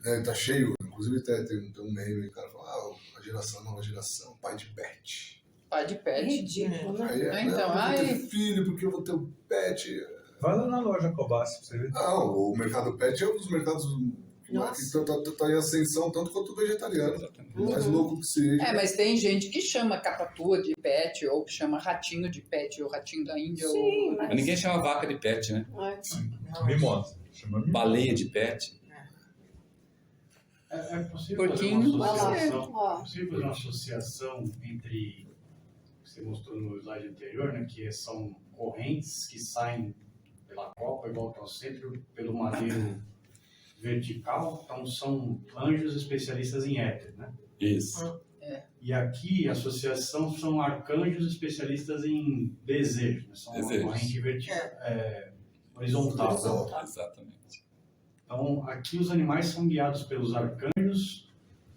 Né, tá cheio, inclusive tem um meme, o cara fala, a nova geração, pai de pet. Pai de pet. Ridículo, né? Aí é, Então, eu vou ter filho porque eu vou ter um pet. Vai lá na loja Cobassi pra você ver. Não, o mercado pet é um dos mercados que tá em ascensão tanto quanto o vegetariano. Mais louco que seja. É, mas tem gente que chama capatua de pet, ou que chama ratinho de pet, ou ratinho da Índia. Sim, Mas ninguém chama vaca de pet, né? Mimosa. Chama mimosa. Baleia de pet. É possível Porquinho. fazer uma associação entre o que você mostrou no slide anterior, né, que são correntes que saem pela copa e voltam ao centro pelo madeiro vertical, então são anjos especialistas em éter, né? Isso. E aqui a associação são arcanjos especialistas em desejo, né? São Desejos. uma corrente horizontal. Exatamente. Então, aqui os animais são guiados pelos arcanjos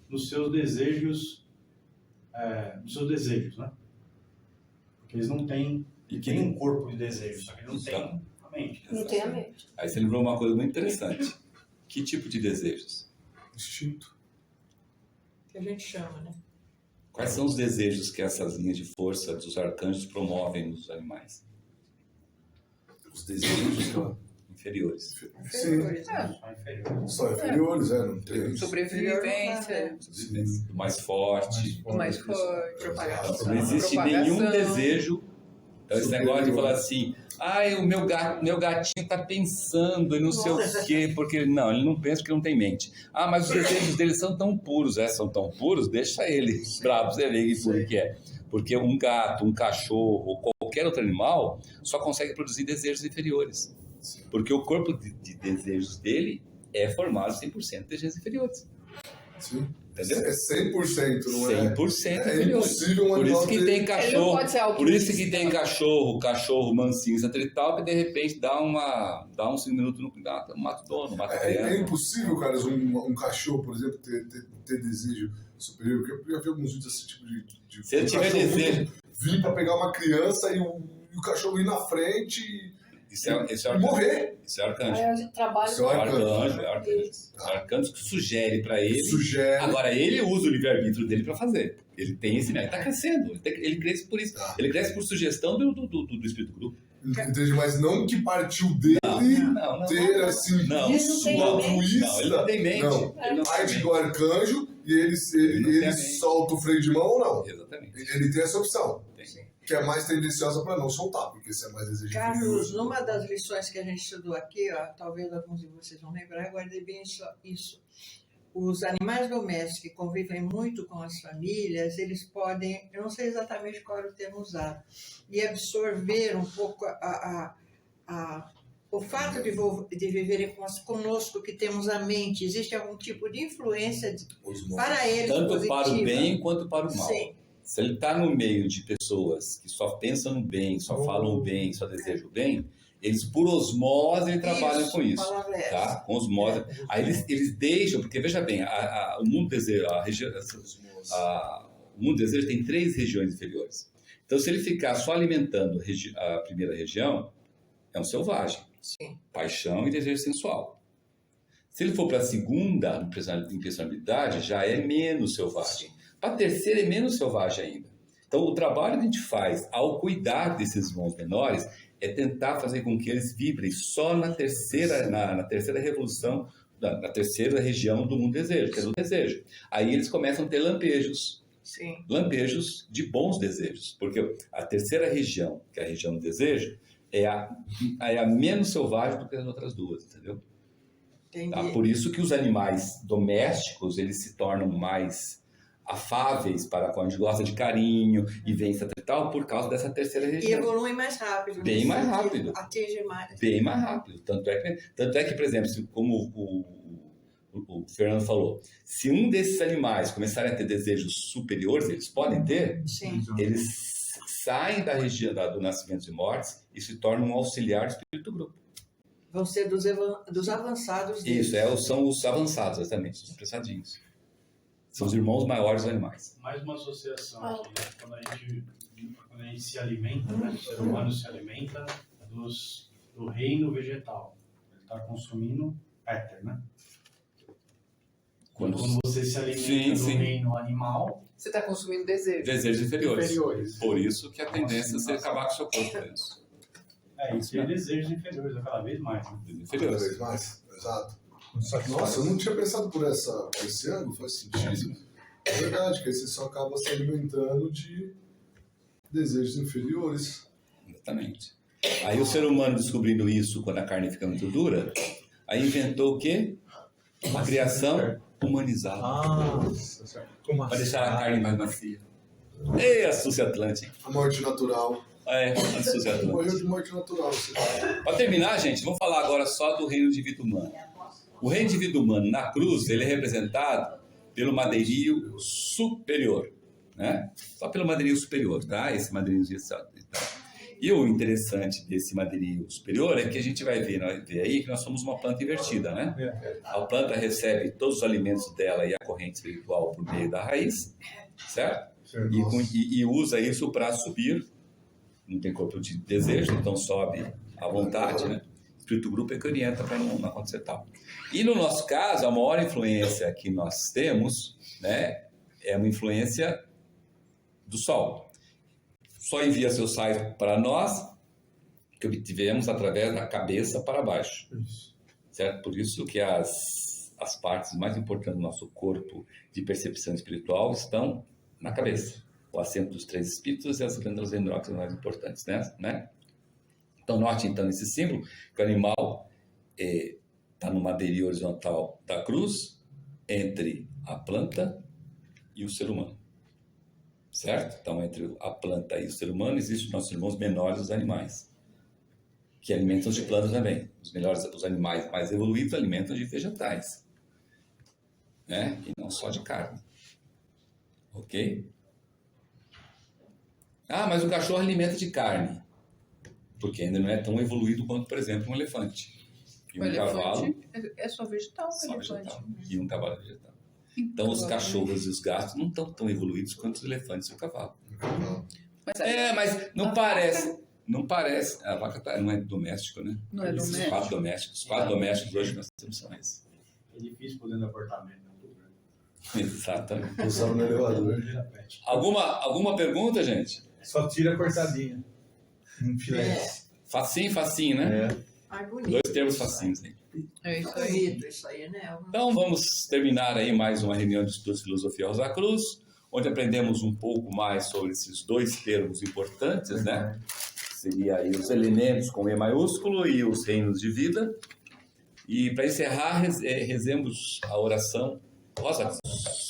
nos seus desejos, né? Porque eles não têm, têm um corpo de desejo, só que não têm a mente. Não tem a mente. Aí você lembrou uma coisa muito interessante. Que tipo de desejos? Instinto. Que a gente chama, né? Quais são os desejos que essas linhas de força dos arcanjos promovem nos animais? Os desejos, cara. Inferiores. Sim. Só inferiores, não tem. Sobrevivência. O mais forte. O mais forte. Não existe nenhum desejo. Então, esse negócio de falar assim, o meu gatinho tá pensando e não sei o quê, porque não, ele não pensa porque não tem mente. Mas os desejos dele são tão puros, são tão puros, deixa ele bravo, você vê que puro que é. Porque um gato, um cachorro, ou qualquer outro animal só consegue produzir desejos inferiores. Porque o corpo de desejos dele é formado 100% de desejos inferiores. Sim. Entendeu? É 100%, não é? 100% É impossível um Por animal isso que ter- tem Ele não cachorro. pode ser algo Por isso que que- tem cachorro mansinho, etc e tal, que de repente dá uns 5 minutos no mata o dono, mata a É criança. impossível, cara, um cachorro, por exemplo, ter desejo superior. Porque eu já vi alguns vídeos desse tipo de Se ele tiver cachorro desejo. vir pra pegar uma criança e o cachorro ir na frente Isso é e arcanjo. morrer. Isso é arcanjo. Aí a gente trabalha Isso é Arcanjo, é arcanjo. Arcanjo que sugere para ele. Sugere. Agora, ele usa o livre-arbítrio dele para fazer. Ele tem esse. Ele está crescendo. Ele cresce por isso. Ele cresce por sugestão do espírito grupo. Entende? Mas não que partiu dele ter assim isso altruísta. Ele não tem mente. Não. Parte do arcanjo e ele solta o freio de mão ou não. Exatamente. Ele tem essa opção. Que é mais tendenciosa para não soltar, porque se é mais exigente. Carlos, numa das lições que a gente estudou aqui, ó, talvez alguns de vocês vão lembrar, eu guardei bem isso. Os animais domésticos que convivem muito com as famílias, eles podem, eu não sei exatamente qual era o termo usado, e absorver um pouco o fato de viverem conosco, que temos a mente. Existe algum tipo de influência para eles tanto positiva. Para o bem quanto para o mal. Sim. Se ele está no meio de pessoas que só pensam no bem, só falam o bem, só desejam o bem, eles, por osmose, trabalham com isso. Tá? Com osmose. Aí eles deixam, porque veja bem, o mundo desejo, o mundo desejo tem 3 regiões inferiores. Então, se ele ficar só alimentando a primeira região, é um selvagem. Sim. Paixão e desejo sensual. Se ele for para a segunda, impressionabilidade, já é menos selvagem. Para a terceira é menos selvagem ainda. Então, o trabalho que a gente faz ao cuidar desses irmãos menores é tentar fazer com que eles vibrem só na terceira revolução, na terceira região do mundo desejo, que é do desejo. Aí eles começam a ter lampejos. Sim. Lampejos de bons desejos. Porque a terceira região, que é a região do desejo, é a menos selvagem do que as outras duas, entendeu? Tá? Por isso que os animais domésticos, eles se tornam mais afáveis para quando a gente gosta de carinho e vem etc e tal, por causa dessa terceira região. E evoluem mais rápido. Bem mais rápido. Atinge mais. Bem mais rápido. Tanto é que, por exemplo, como o Fernando falou, se um desses animais começarem a ter desejos superiores, eles podem ter, sim, eles saem da região do nascimento e mortes e se tornam um auxiliar do espírito do grupo. Vão ser dos avançados deles. Isso, são os avançados, exatamente, os apressadinhos. São os irmãos maiores dos animais. Mais uma associação aqui, né? Quando a gente se alimenta, né? O ser humano se alimenta do reino vegetal. Ele está consumindo éter, né? Quando você se alimenta do reino animal, você está consumindo desejos. Desejos inferiores. Por isso que a tendência é você acabar com o seu corpo. Isso é desejos inferiores, cada vez mais. Né? Cada vez mais, exato. Nossa, eu não tinha pensado por esse ângulo, faz sentido. É verdade, que você só acaba se alimentando de desejos inferiores. Exatamente. Aí o ser humano descobrindo isso quando a carne fica muito dura, aí inventou o quê? Uma criação humanizada. Para deixar a carne mais macia. Ei, astúcia atlântica. A morte natural. Astúcia atlântica. Morreu de morte natural. Para terminar, gente, vamos falar agora só do reino de vida humana. O reino de vida humana na cruz, ele é representado pelo madeirinho superior, né? Só pelo madeirinho superior, tá? Esse madeirinho e tal. E o interessante desse madeirinho superior é que a gente vai ver aí que nós somos uma planta invertida, né? A planta recebe todos os alimentos dela e a corrente espiritual por meio da raiz, certo? E usa isso para subir. Não tem corpo de desejo, então sobe à vontade, né? O espírito do grupo é que orienta para não acontecer tal. E no nosso caso, a maior influência que nós temos, né, é uma influência do Sol. Só envia seus raios para nós, que obtivemos através da cabeça para baixo. Certo? Por isso que as partes mais importantes do nosso corpo de percepção espiritual estão na cabeça. O assento dos 3 espíritos e as glândulas endócrinas mais importantes, né? Então, note então esse símbolo, que o animal está no madeirinho horizontal da cruz, entre a planta e o ser humano. Certo? Então, entre a planta e o ser humano, existem os nossos irmãos menores, os animais, que alimentam de plantas também. Os animais mais evoluídos alimentam de vegetais, né? E não só de carne. Ok? Ah, mas o cachorro alimenta de carne, porque ainda não é tão evoluído quanto, por exemplo, um elefante. E um cavalo é só vegetal, só vegetal. E um cavalo é vegetal. Então, os cachorros e os gatos não estão tão evoluídos quanto os elefantes e o cavalo. Mas não parece. Não parece. A vaca não é doméstico, né? Não é doméstico. Os 4 domésticos hoje nós temos são esses. É difícil poder no apartamento. Exatamente. Usando no elevador. Alguma pergunta, gente? Só tira a cortadinha. Um filé. Facinho, facinho, né? Ai, bonito. 2 termos facinhos, hein? É isso aí. Bonito isso aí, né? Então, vamos terminar aí mais uma reunião de estudos de filosofia Rosa Cruz, onde aprendemos um pouco mais sobre esses 2 termos importantes, né? Seria aí os elementos com E maiúsculo e os reinos de vida. E para encerrar, rezemos a oração Rosa Cruz.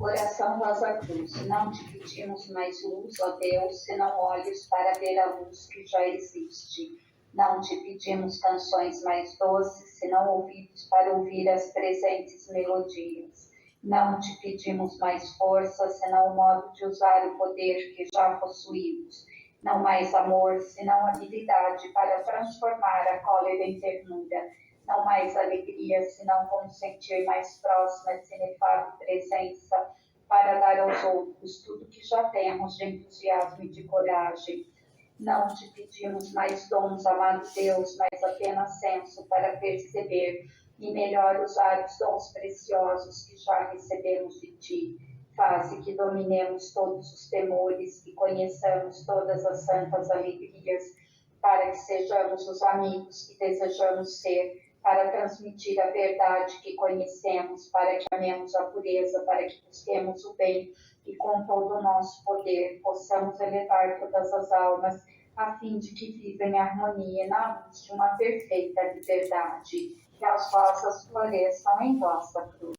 Oração Rosa Cruz. Não te pedimos mais luz, ó Deus, senão olhos para ver a luz que já existe. Não te pedimos canções mais doces, senão ouvidos para ouvir as presentes melodias. Não te pedimos mais força, senão o modo de usar o poder que já possuímos. Não mais amor, senão habilidade para transformar a cólera em ternura. Não mais alegria, senão como sentir mais próxima essa inefável presença para dar aos outros tudo que já temos de entusiasmo e de coragem. Não te pedimos mais dons, amado Deus, mas apenas senso para perceber e melhor usar os dons preciosos que já recebemos de ti. Faze que dominemos todos os temores e conheçamos todas as santas alegrias, para que sejamos os amigos que desejamos ser, para transmitir a verdade que conhecemos, para que amemos a pureza, para que busquemos o bem e com todo o nosso poder possamos elevar todas as almas, a fim de que vivam em harmonia na luz de uma perfeita liberdade. Que as rosas floresçam em vossa cruz.